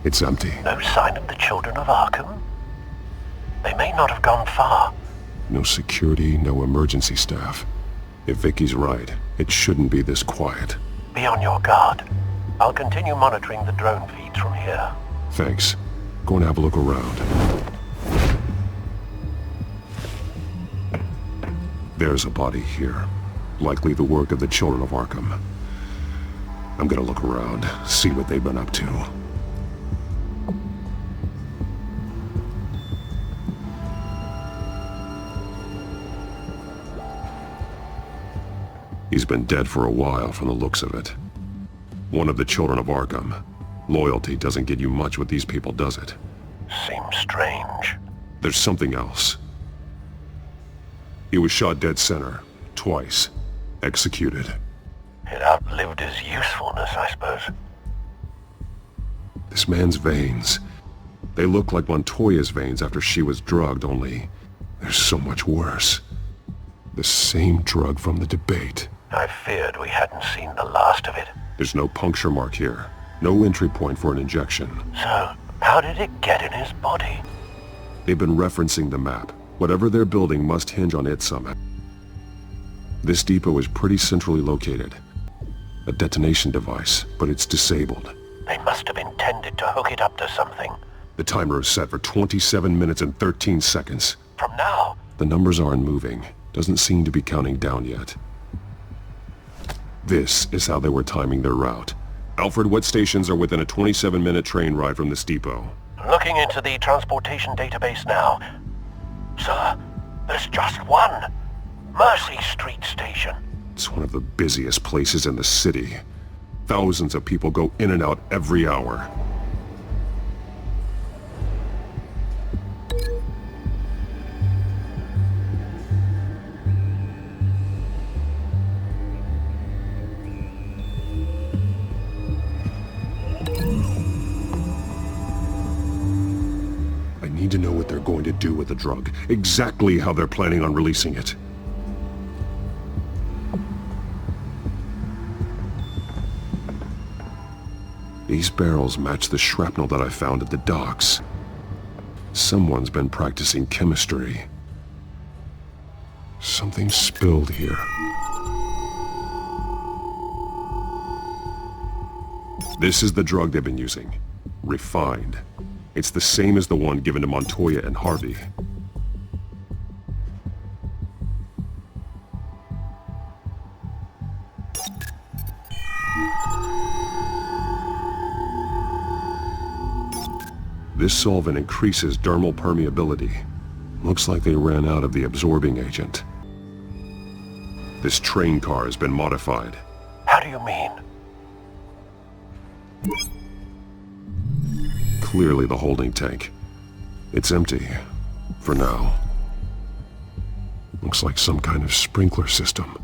It's empty. No sign of the children of Arkham? They may not have gone far. No security, no emergency staff. If Vicki's right, it shouldn't be this quiet. Be on your guard. I'll continue monitoring the drone feeds from here. Thanks. Go and have a look around. There's a body here. Likely the work of the children of Arkham. I'm gonna look around, see what they've been up to. He's been dead for a while from the looks of it. One of the children of Arkham. Loyalty doesn't get you much with these people, does it? Seems strange. There's something else. He was shot dead center, twice. Executed. It outlived his usefulness, I suppose. This man's veins. They look like Montoya's veins after she was drugged, only they're so much worse. The same drug from the debate. I feared we hadn't seen the last of it. There's no puncture mark here. No entry point for an injection. So, how did it get in his body? They've been referencing the map. Whatever they're building must hinge on it somehow. This depot is pretty centrally located. A detonation device, but it's disabled. They must have intended to hook it up to something. The timer is set for 27 minutes and 13 seconds. From now? The numbers aren't moving. Doesn't seem to be counting down yet. This is how they were timing their route. Alfred, what stations are within a 27-minute train ride from this depot? Looking into the transportation database now. Sir, there's just one. Mercy Street Station. It's one of the busiest places in the city. Thousands of people go in and out every hour. I need to know what they're going to do with the drug. Exactly how they're planning on releasing it. These barrels match the shrapnel that I found at the docks. Someone's been practicing chemistry. Something spilled here. This is the drug they've been using. Refined. It's the same as the one given to Montoya and Harvey. This solvent increases dermal permeability. Looks like they ran out of the absorbing agent. This train car has been modified. How do you mean? Clearly the holding tank. It's empty. For now. Looks like some kind of sprinkler system.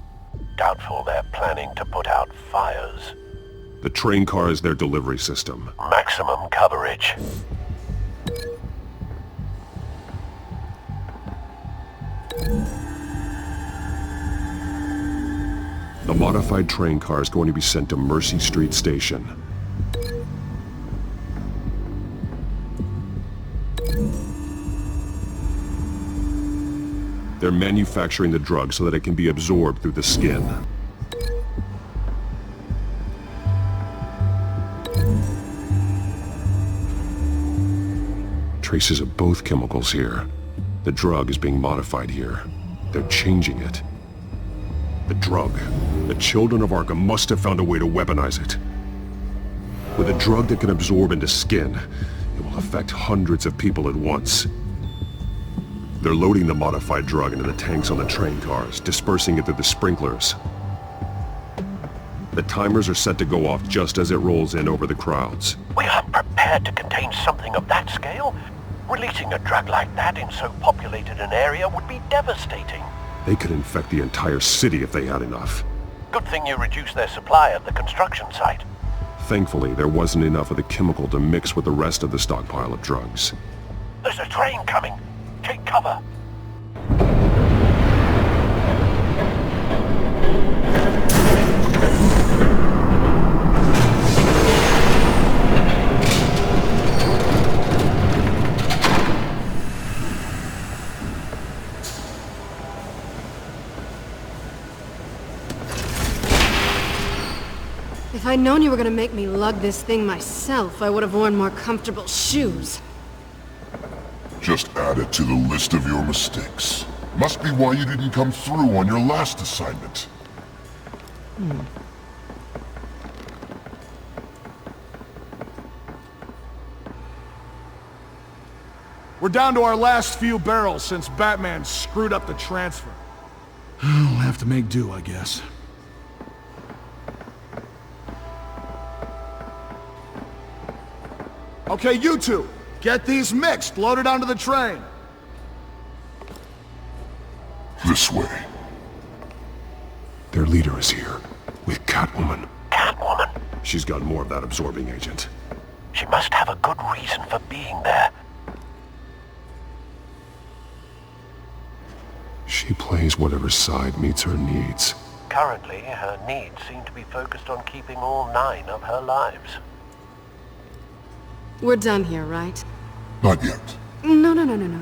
Doubtful they're planning to put out fires. The train car is their delivery system. Maximum coverage. The modified train car is going to be sent to Mercy Street Station. They're manufacturing the drug so that it can be absorbed through the skin. Traces of both chemicals here. The drug is being modified here. They're changing it. The drug. The children of Arkham must have found a way to weaponize it. With a drug that can absorb into skin, it will affect hundreds of people at once. They're loading the modified drug into the tanks on the train cars, dispersing it through the sprinklers. The timers are set to go off just as it rolls in over the crowds. We aren't prepared to contain something of that scale. Releasing a drug like that in so populated an area would be devastating. They could infect the entire city if they had enough. Good thing you reduced their supply at the construction site. Thankfully, there wasn't enough of the chemical to mix with the rest of the stockpile of drugs. There's a train coming. Take cover. If I'd known you were gonna make me lug this thing myself, I would have worn more comfortable shoes. Just add it to the list of your mistakes. Must be why you didn't come through on your last assignment. We're down to our last few barrels since Batman screwed up the transfer. We'll have to make do, I guess. Okay, you two, get these mixed, loaded onto the train. This way. Their leader is here, with Catwoman. Catwoman? She's got more of that absorbing agent. She must have a good reason for being there. She She plays whatever side meets her needs. Currently, her needs seem to be focused on keeping all 9 of her lives. We're done here, right? Not yet. No.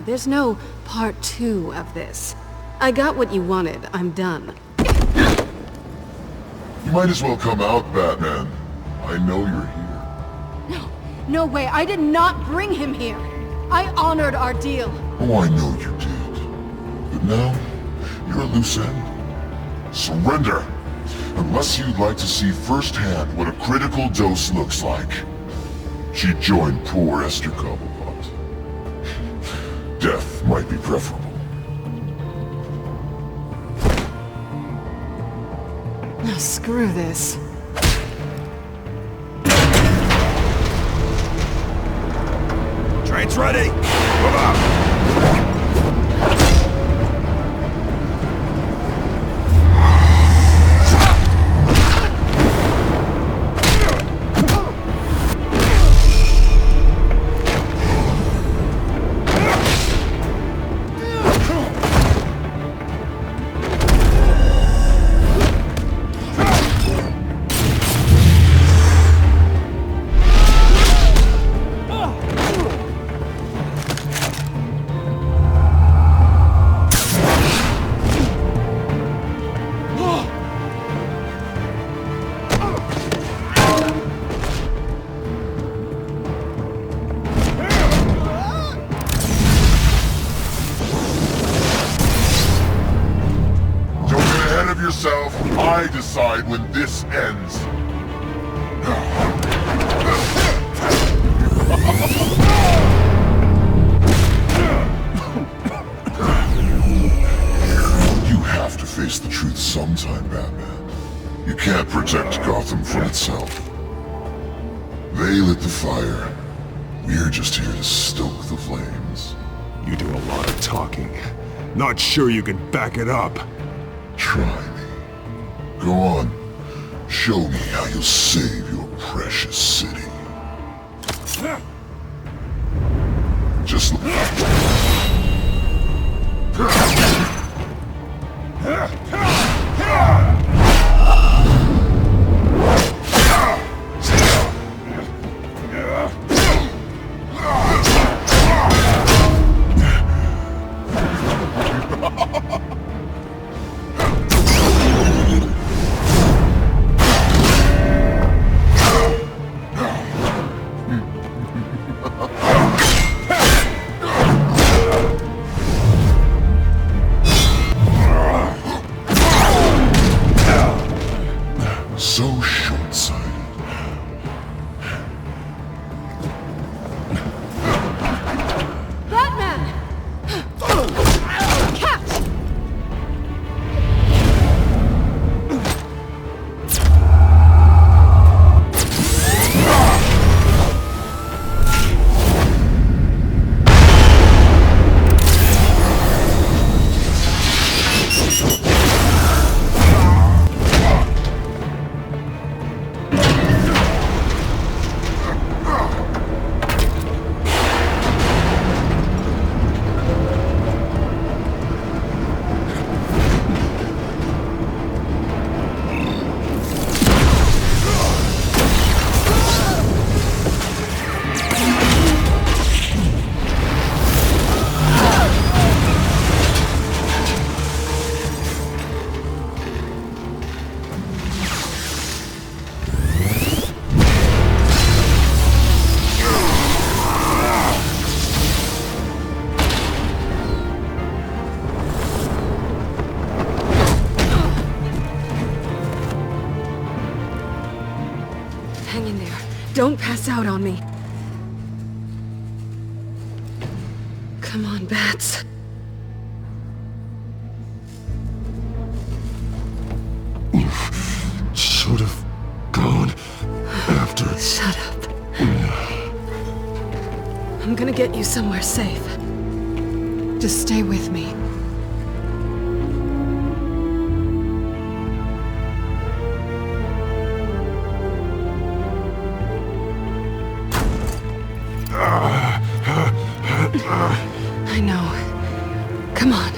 There's no part 2 of this. I got what you wanted. I'm done. You might as well come out, Batman. I know you're here. No way. I did not bring him here. I honored our deal. Oh, I know you did. But now, you're a loose end. Surrender! Unless you'd like to see firsthand what a critical dose looks like. She joined poor Esther Cobblepot. Death might be preferable. Oh, screw this. Train's ready! Move out! I decide when this ends. You have to face the truth sometime, Batman. You can't protect Gotham from itself. They lit the fire. We're just here to stoke the flames. You do a lot of talking. Not sure you can back it up. Try me. Go on. Show me how you'll save your precious city. Just so short-sighted. Batman! Catch! Hang in there. Don't pass out on me. Come on, Bats. You should have gone after... Shut up. I'm gonna get you somewhere safe. Just stay with me. I know. Come on.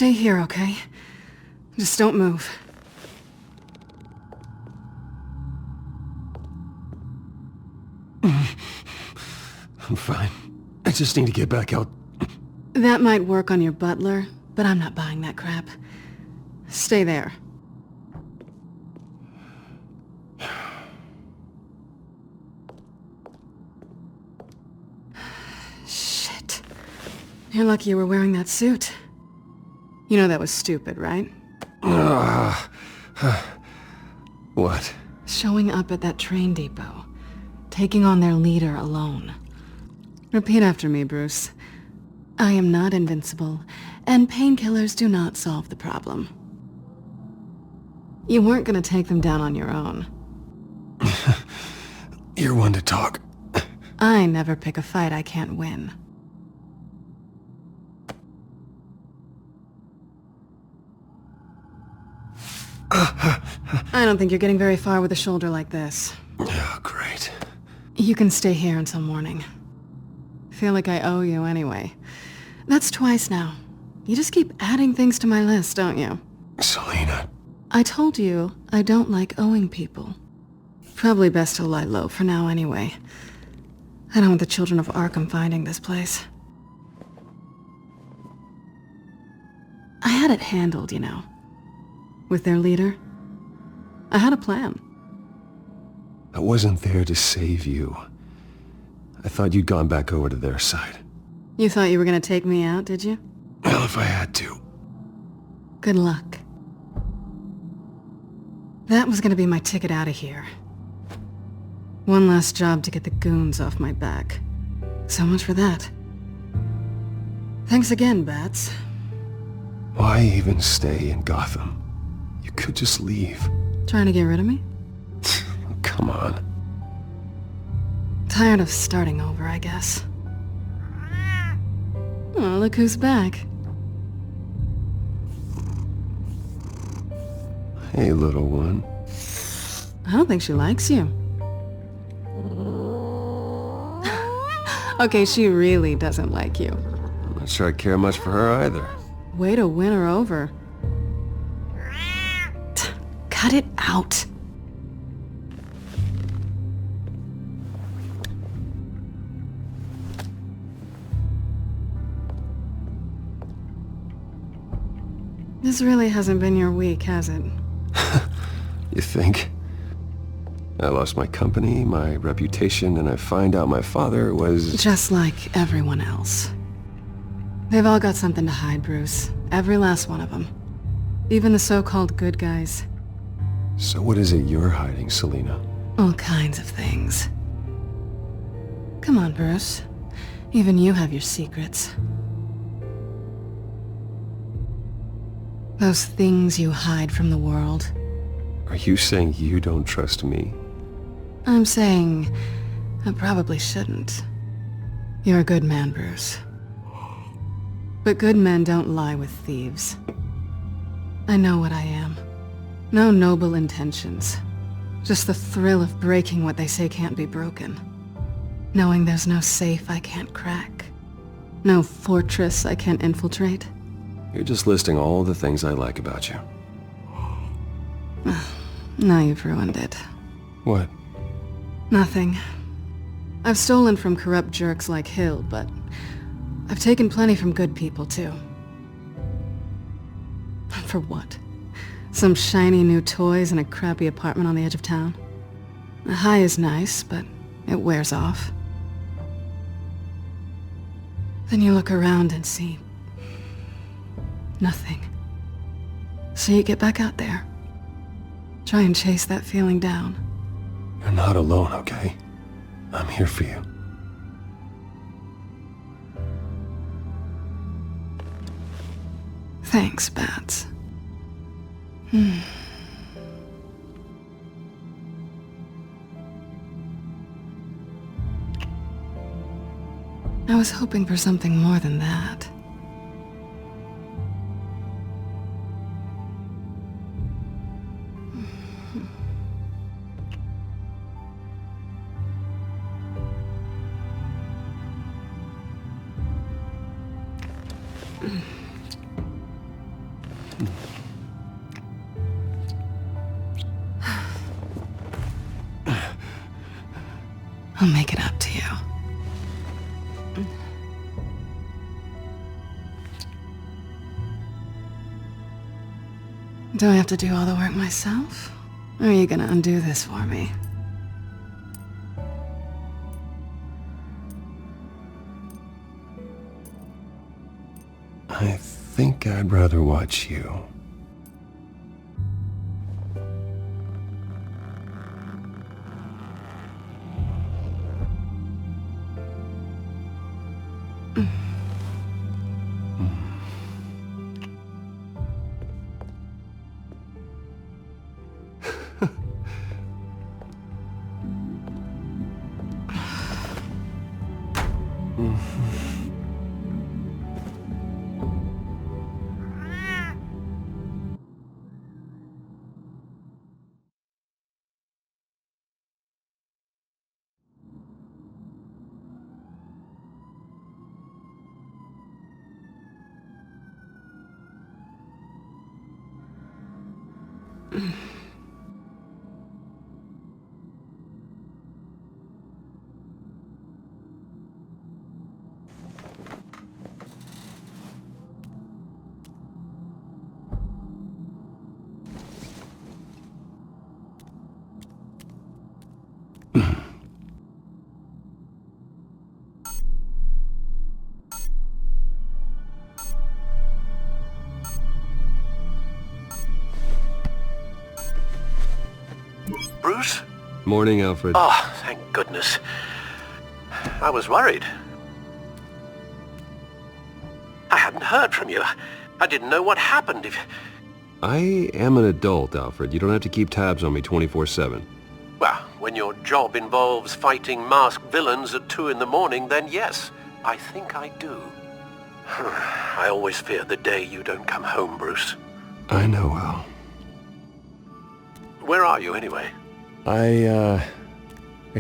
Stay here, okay? Just don't move. I'm fine. I just need to get back out. That might work on your butler, but I'm not buying that crap. Stay there. Shit. You're lucky you were wearing that suit. You know that was stupid, right? What? Showing up at that train depot. Taking on their leader alone. Repeat after me, Bruce. I am not invincible, and painkillers do not solve the problem. You weren't gonna take them down on your own. You're one to talk. I never pick a fight I can't win. I don't think you're getting very far with a shoulder like this. Oh, great. You can stay here until morning. Feel like I owe you anyway. That's twice now. You just keep adding things to my list, don't you? Selina. I told you I don't like owing people. Probably best to lie low for now anyway. I don't want the children of Arkham finding this place. I had it handled, you know. With their leader. I had a plan. I wasn't there to save you. I thought you'd gone back over to their side. You thought you were gonna take me out, did you? Well, if I had to. Good luck. That was gonna be my ticket out of here. One last job to get the goons off my back. So much for that. Thanks again, Bats. Why even stay in Gotham? You could just leave. Trying to get rid of me? Come on. Tired of starting over, I guess. Oh, look who's back. Hey, little one. I don't think she likes you. Okay, she really doesn't like you. I'm not sure I care much for her either. Way to win her over. Cut it out. This really hasn't been your week, has it? You think? I lost my company, my reputation, and I find out my father was... Just like everyone else. They've all got something to hide, Bruce. Every last one of them. Even the so-called good guys. So what is it you're hiding, Selina? All kinds of things. Come on, Bruce. Even you have your secrets. Those things you hide from the world. Are you saying you don't trust me? I'm saying I probably shouldn't. You're a good man, Bruce. But good men don't lie with thieves. I know what I am. No noble intentions. Just the thrill of breaking what they say can't be broken. Knowing there's no safe I can't crack. No fortress I can't infiltrate. You're just listing all the things I like about you. Now you've ruined it. What? Nothing. I've stolen from corrupt jerks like Hill, but I've taken plenty from good people, too. For what? Some shiny new toys and a crappy apartment on the edge of town? A high is nice, but it wears off. Then you look around and see... nothing. So you get back out there. Try and chase that feeling down. You're not alone, okay? I'm here for you. Thanks, Bats. I was hoping for something more than that. I'll make it up to you. Do I have to do all the work myself? Or are you gonna undo this for me? I think I'd rather watch you. Bruce? Morning, Alfred. Oh, thank goodness. I was worried. I hadn't heard from you. I didn't know what happened. I am an adult, Alfred. You don't have to keep tabs on me 24/7. Well, when your job involves fighting masked villains at 2 in the morning, then yes, I think I do. I always fear the day you don't come home, Bruce. I know, Al. Where are you, anyway? I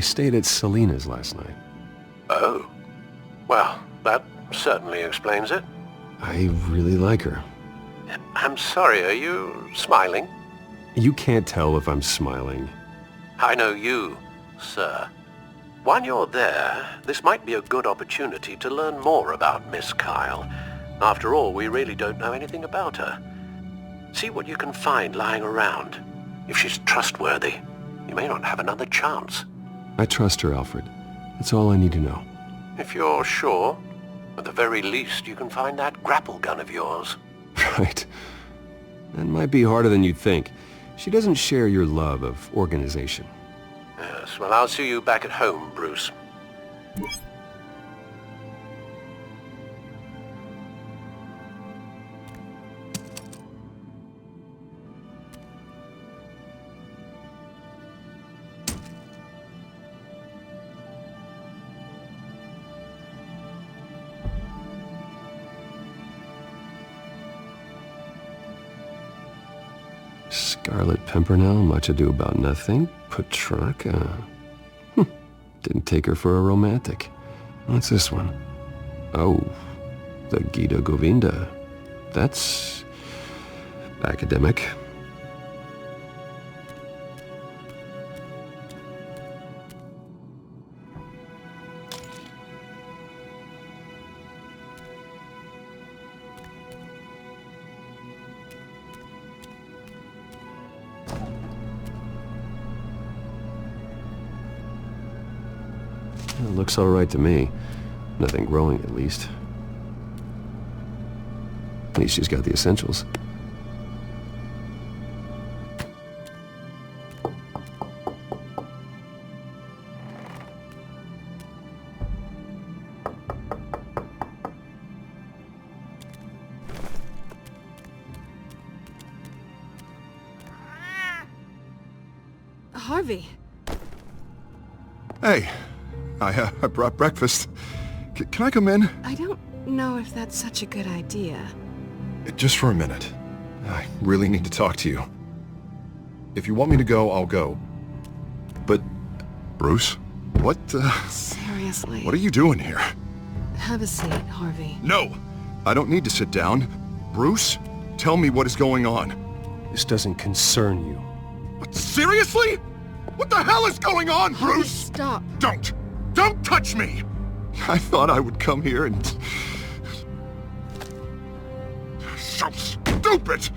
stayed at Selena's last night. Oh. Well, that certainly explains it. I really like her. I'm sorry, are you smiling? You can't tell if I'm smiling. I know you, sir. While you're there, this might be a good opportunity to learn more about Miss Kyle. After all, we really don't know anything about her. See what you can find lying around. If she's trustworthy, you may not have another chance. I trust her, Alfred. That's all I need to know. If you're sure, at the very least you can find that grapple gun of yours. Right. That might be harder than you'd think. She doesn't share your love of organization. Yes, well, I'll see you back at home, Bruce. Scarlet Pimpernel, Much Ado About Nothing, Petrarca. Didn't take her for a romantic. What's this one? Oh, the Gita Govinda. That's academic. It looks all right to me. Nothing growing, at least. At least she's got the essentials. Harvey. Hey, I brought breakfast. Can I come in? I don't know if that's such a good idea. Just for a minute. I really need to talk to you. If you want me to go, I'll go. But, Bruce, what, Seriously. what are you doing here? Have a seat, Harvey. No! I don't need to sit down. Bruce, tell me what is going on. This doesn't concern you. What, seriously? What the hell is going on, Bruce? Stop. Don't! touch me! I thought I would come here and... So stupid!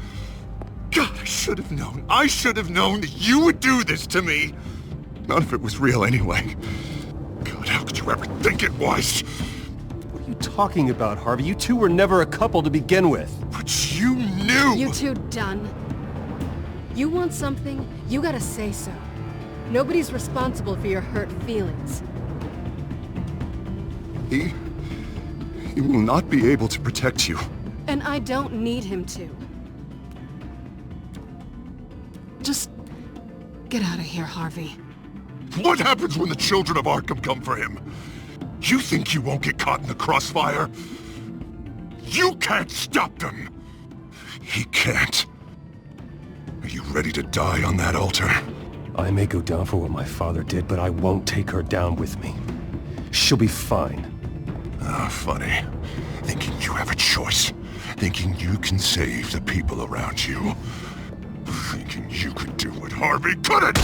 God, I should have known. I should have known that you would do this to me! None of it was real anyway. God, how could you ever think it was? What are you talking about, Harvey? You two were never a couple to begin with. But you knew! You two done? You want something, you gotta say so. Nobody's responsible for your hurt feelings. He will not be able to protect you. And I don't need him to. Just get out of here, Harvey. What happens when the children of Arkham come for him? You think you won't get caught in the crossfire? You can't stop them! He can't. Are you ready to die on that altar? I may go down for what my father did, but I won't take her down with me. She'll be fine. Ah, funny. Thinking you have a choice. Thinking you can save the people around you. Thinking you could do what Harvey couldn't!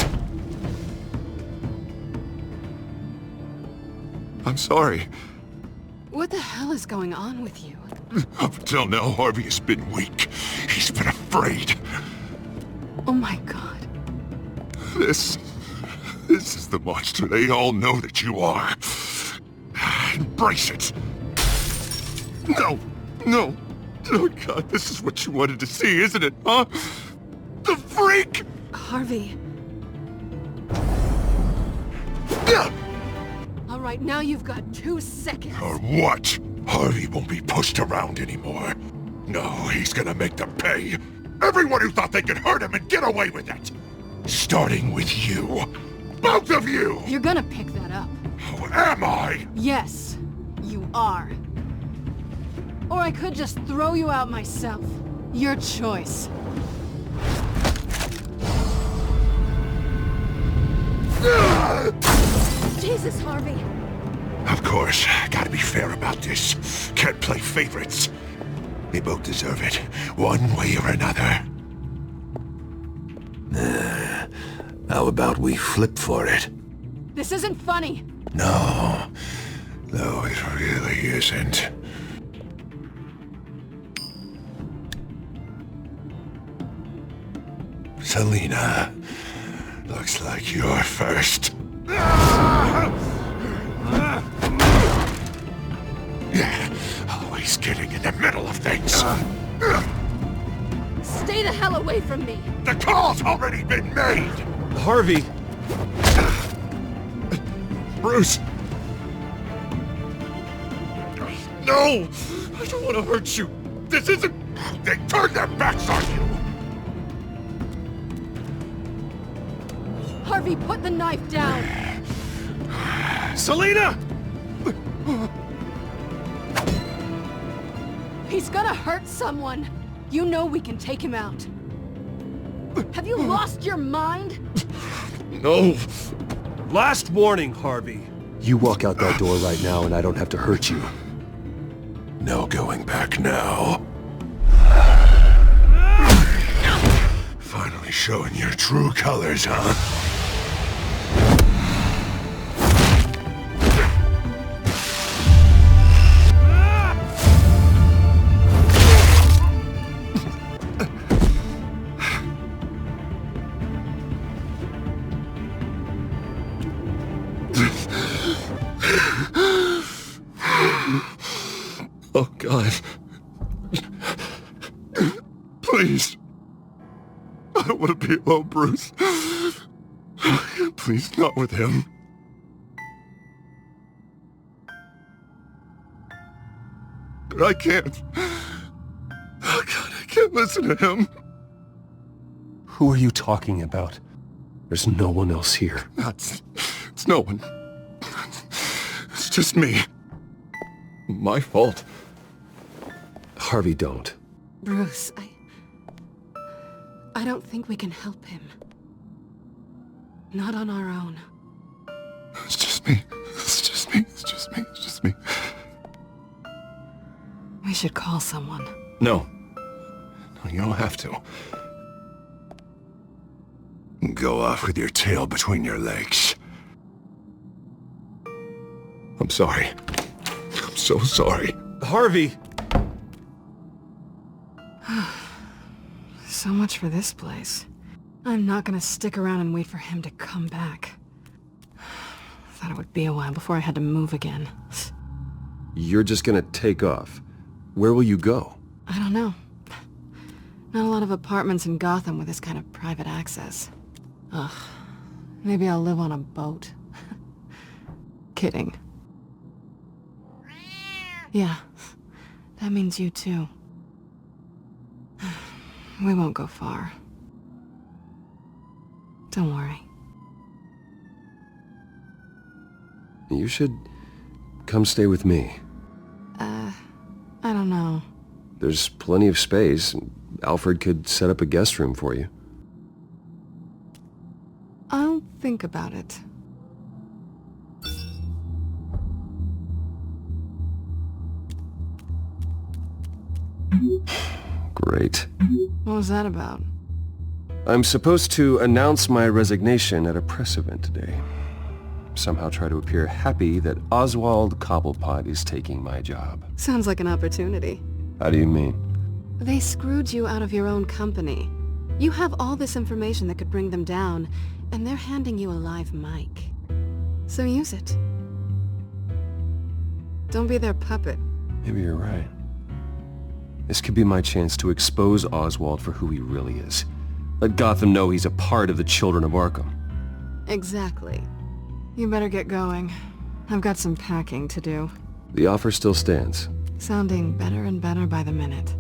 I'm sorry. What the hell is going on with you? Up until now, Harvey has been weak. He's been afraid. Oh my God. This is the monster they all know that you are. Embrace it. No. Oh God, this is what you wanted to see, isn't it, huh? The freak! Harvey. All right, now you've got 2 seconds. Or what? Harvey won't be pushed around anymore. No, he's gonna make them pay. Everyone who thought they could hurt him and get away with it. Starting with you. Both of you! You're gonna pick that up. Oh, am I? Yes, you are. Or I could just throw you out myself. Your choice. Jesus, Harvey. Of course, gotta be fair about this. Can't play favorites. They both deserve it, one way or another. How about we flip for it? This isn't funny. No, it really isn't. Selina, looks like you're first. Yeah, always getting in the middle of things. Stay the hell away from me. The call's already been made! Harvey! Bruce! No! I don't want to hurt you! This isn't... They turned their backs on you! Harvey, put the knife down! Selina! He's gonna hurt someone! You know we can take him out. Have you lost your mind? No! Last warning, Harvey. You walk out that door right now and I don't have to hurt you. No going back now. Finally showing your true colors, huh? Oh, God. Please. I don't want to be alone, Bruce. Please, not with him. But I can't. Oh, God, I can't listen to him. Who are you talking about? There's no one else here. It's no one. It's just me. My fault. Harvey, don't. Bruce, I don't think we can help him. Not on our own. It's just me. It's just me. It's just me. It's just me. We should call someone. No. No, you don't have to. Go off with your tail between your legs. I'm sorry. I'm so sorry. Harvey! So much for this place. I'm not gonna stick around and wait for him to come back. Thought it would be a while before I had to move again. You're just gonna take off. Where will you go? I don't know. Not a lot of apartments in Gotham with this kind of private access. Ugh. Maybe I'll live on a boat. Kidding. Yeah. That means you too. We won't go far. Don't worry. You should come stay with me. I don't know. There's plenty of space. Alfred could set up a guest room for you. I'll think about it. Great. What was that about? I'm supposed to announce my resignation at a press event today. Somehow try to appear happy that Oswald Cobblepot is taking my job. Sounds like an opportunity. How do you mean? They screwed you out of your own company. You have all this information that could bring them down, and they're handing you a live mic. So use it. Don't be their puppet. Maybe you're right. This could be my chance to expose Oswald for who he really is. Let Gotham know he's a part of the Children of Arkham. Exactly. You better get going. I've got some packing to do. The offer still stands. Sounding better and better by the minute.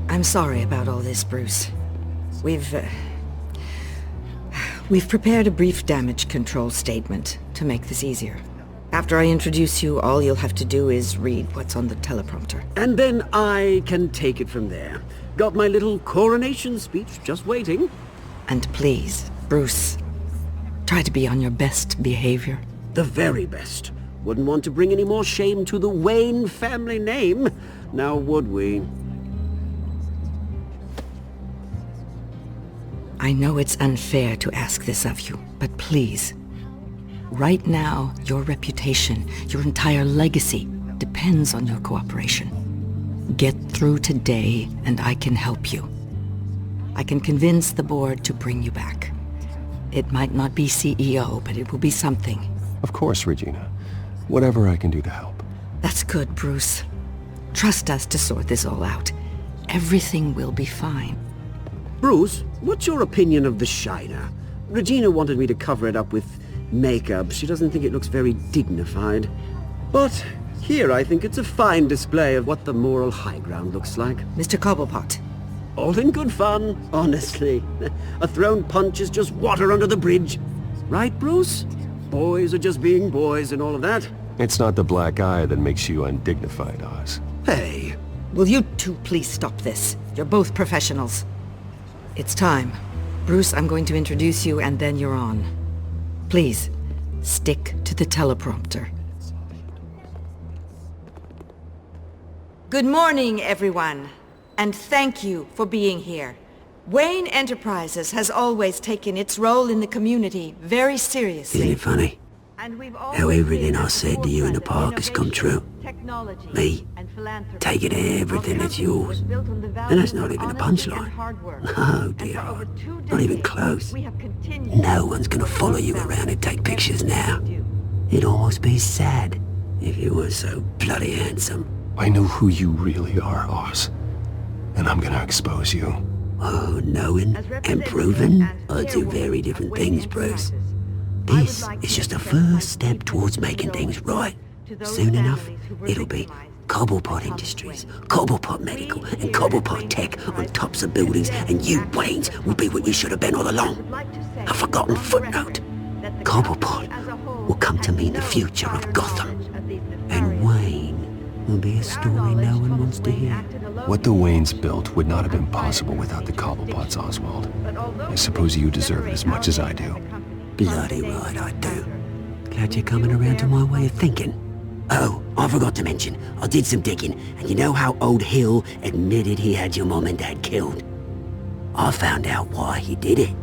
I'm sorry about all this, Bruce. We've prepared a brief damage control statement to make this easier. After I introduce you, all you'll have to do is read what's on the teleprompter. And then I can take it from there. Got my little coronation speech just waiting. And please, Bruce, try to be on your best behavior. The very best. Wouldn't want to bring any more shame to the Wayne family name, now would we? I know it's unfair to ask this of you, but please, right now, your reputation, your entire legacy, depends on your cooperation. Get through today, and I can help you. I can convince the board to bring you back. It might not be CEO, but it will be something. Of course, Regina. Whatever I can do to help. That's good, Bruce. Trust us to sort this all out. Everything will be fine. Bruce, what's your opinion of the Shiner? Regina wanted me to cover it up with makeup. She doesn't think it looks very dignified. But here I think it's a fine display of what the moral high ground looks like. Mr. Cobblepot. All in good fun, honestly. A thrown punch is just water under the bridge. Right, Bruce? Boys are just being boys and all of that. It's not the black eye that makes you undignified, Oz. Hey. Will you two please stop this? You're both professionals. It's time. Bruce, I'm going to introduce you and then you're on. Please, stick to the teleprompter. Good morning, everyone. And thank you for being here. Wayne Enterprises has always taken its role in the community very seriously. Isn't it funny? How everything I said to you in the park has come true. Me, taking everything that's yours. And that's not even a punchline. No, dear. Not even close. No one's gonna follow you around and take pictures now. It'd almost be sad if you weren't so bloody handsome. I know who you really are, Oz. And I'm gonna expose you. Oh, knowing and proving are two very different things, Bruce. This is just a first step towards making things right. Soon enough, it'll be Cobblepot Industries, Cobblepot Medical, and Cobblepot Tech on tops of buildings, and you, Waynes, will be what you should have been all along. A forgotten footnote. Cobblepot will come to mean the future of Gotham. And Wayne will be a story no one wants to hear. What the Waynes built would not have been possible without the Cobblepots, Oswald. I suppose you deserve it as much as I do. Bloody right I do. had you coming around to my way of thinking. Oh, I forgot to mention, I did some digging, and you know how old Hill admitted he had your mom and dad killed? I found out why he did it.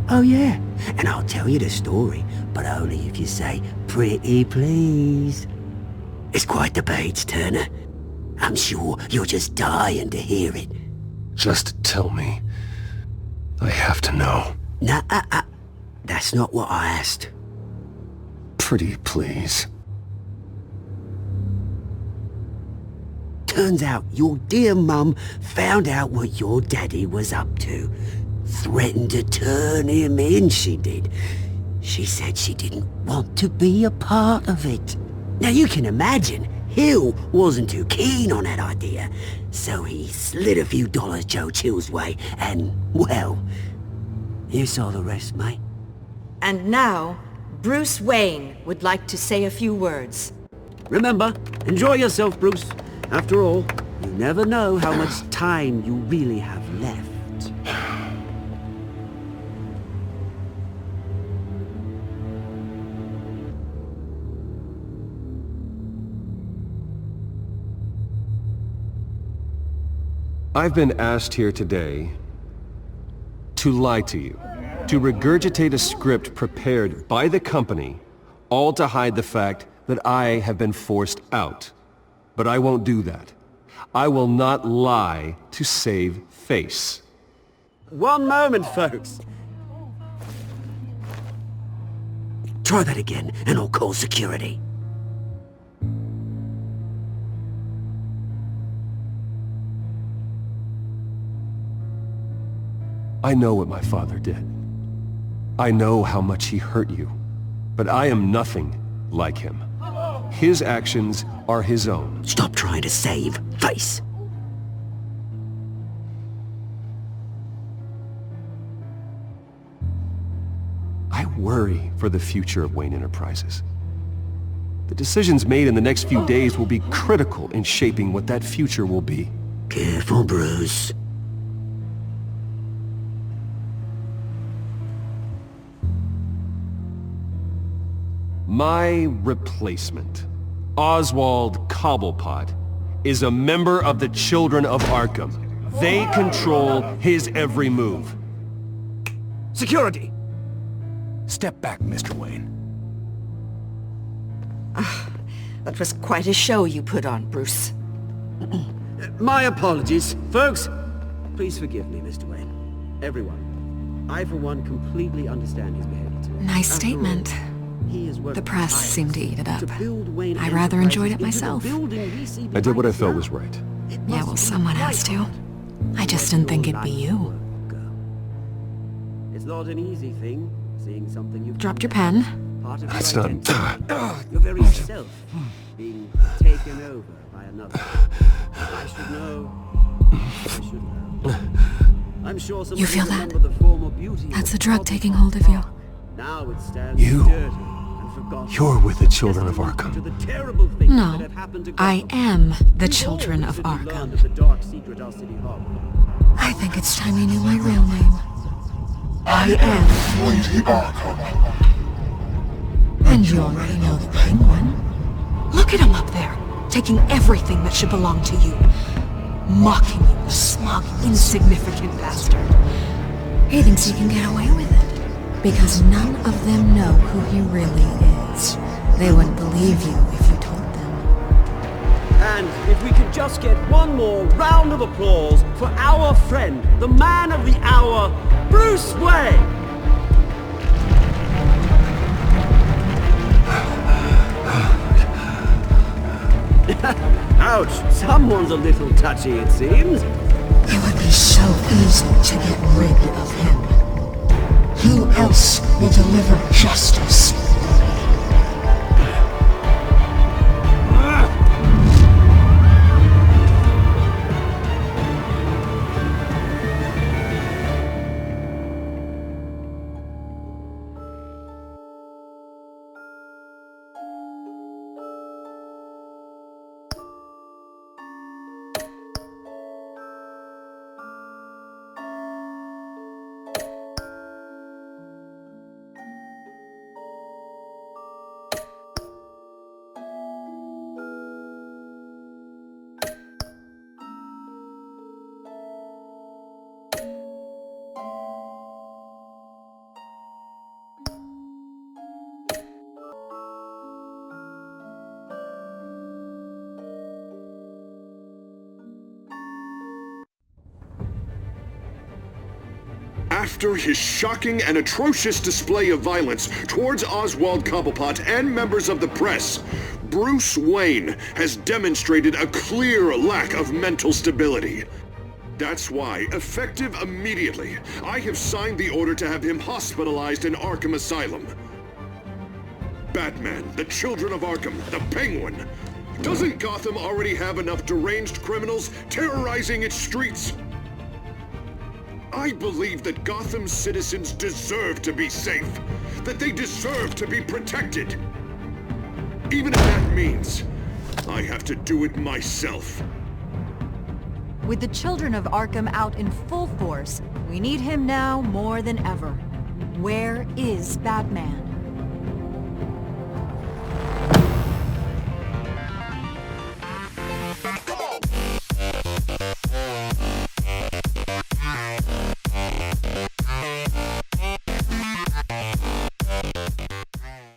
Oh yeah, and I'll tell you the story, but only if you say, pretty please. It's quite the page turner. I'm sure you're just dying to hear it. Just tell me. I have to know. Nah, that's not what I asked. Pretty please. Turns out your dear mum found out what your daddy was up to. Threatened to turn him in, she did. She said she didn't want to be a part of it. Now you can imagine, Hill wasn't too keen on that idea, so he slid a few dollars Joe Chill's way, and, well, you saw the rest, mate. And now, Bruce Wayne would like to say a few words. Remember, enjoy yourself, Bruce. After all, you never know how much time you really have left. I've been asked here today to lie to you, to regurgitate a script prepared by the company, all to hide the fact that I have been forced out. But I won't do that. I will not lie to save face. One moment, folks. Try that again, and I'll call security. I know what my father did. I know how much he hurt you. But I am nothing like him. His actions are his own. Stop trying to save face. I worry for the future of Wayne Enterprises. The decisions made in the next few days will be critical in shaping what that future will be. Careful, Bruce. My replacement, Oswald Cobblepot, is a member of the Children of Arkham. They control his every move. Security! Step back, Mr. Wayne. That was quite a show you put on, Bruce. My apologies. Folks, please forgive me, Mr. Wayne. Everyone. I, for one, completely understand his behavior today. Nice statement. The press seemed to eat it up. I rather enjoyed it myself. I did what I felt was right. Yeah, well, someone has to. I just didn't think it'd be you. It's not an easy thing, seeing something you've Dropped your pen. That's not... Your very self being taken over by another. I should know. I should know. I'm sure You feel that? the former beauty. That's the drug taking hold of you. Now it stands You? dirty and forgotten. You're with the Children of Arkham. To the terrible things No, that have happened to I Gotham. am the We've Children all of recently Arkham. learned of the dark secret our city harbored. I think it's time you knew my real name. I am Lady Arkham. And you already know the Penguin. Look at him up there, taking everything that should belong to you. Mocking you, the smug, insignificant bastard. He thinks he can get away with it. Because none of them know who he really is. They wouldn't believe you if you told them. And if we could just get one more round of applause for our friend, the man of the hour, Bruce Wayne! Ouch, someone's a little touchy, it seems. It would be so easy to get rid of him. Who else will deliver justice? After his shocking and atrocious display of violence towards Oswald Cobblepot and members of the press, Bruce Wayne has demonstrated a clear lack of mental stability. That's why, effective immediately, I have signed the order to have him hospitalized in Arkham Asylum. Batman, the Children of Arkham, the Penguin. Doesn't Gotham already have enough deranged criminals terrorizing its streets? I believe that Gotham's citizens deserve to be safe, that they deserve to be protected. Even if that means I have to do it myself. With the Children of Arkham out in full force, we need him now more than ever. Where is Batman?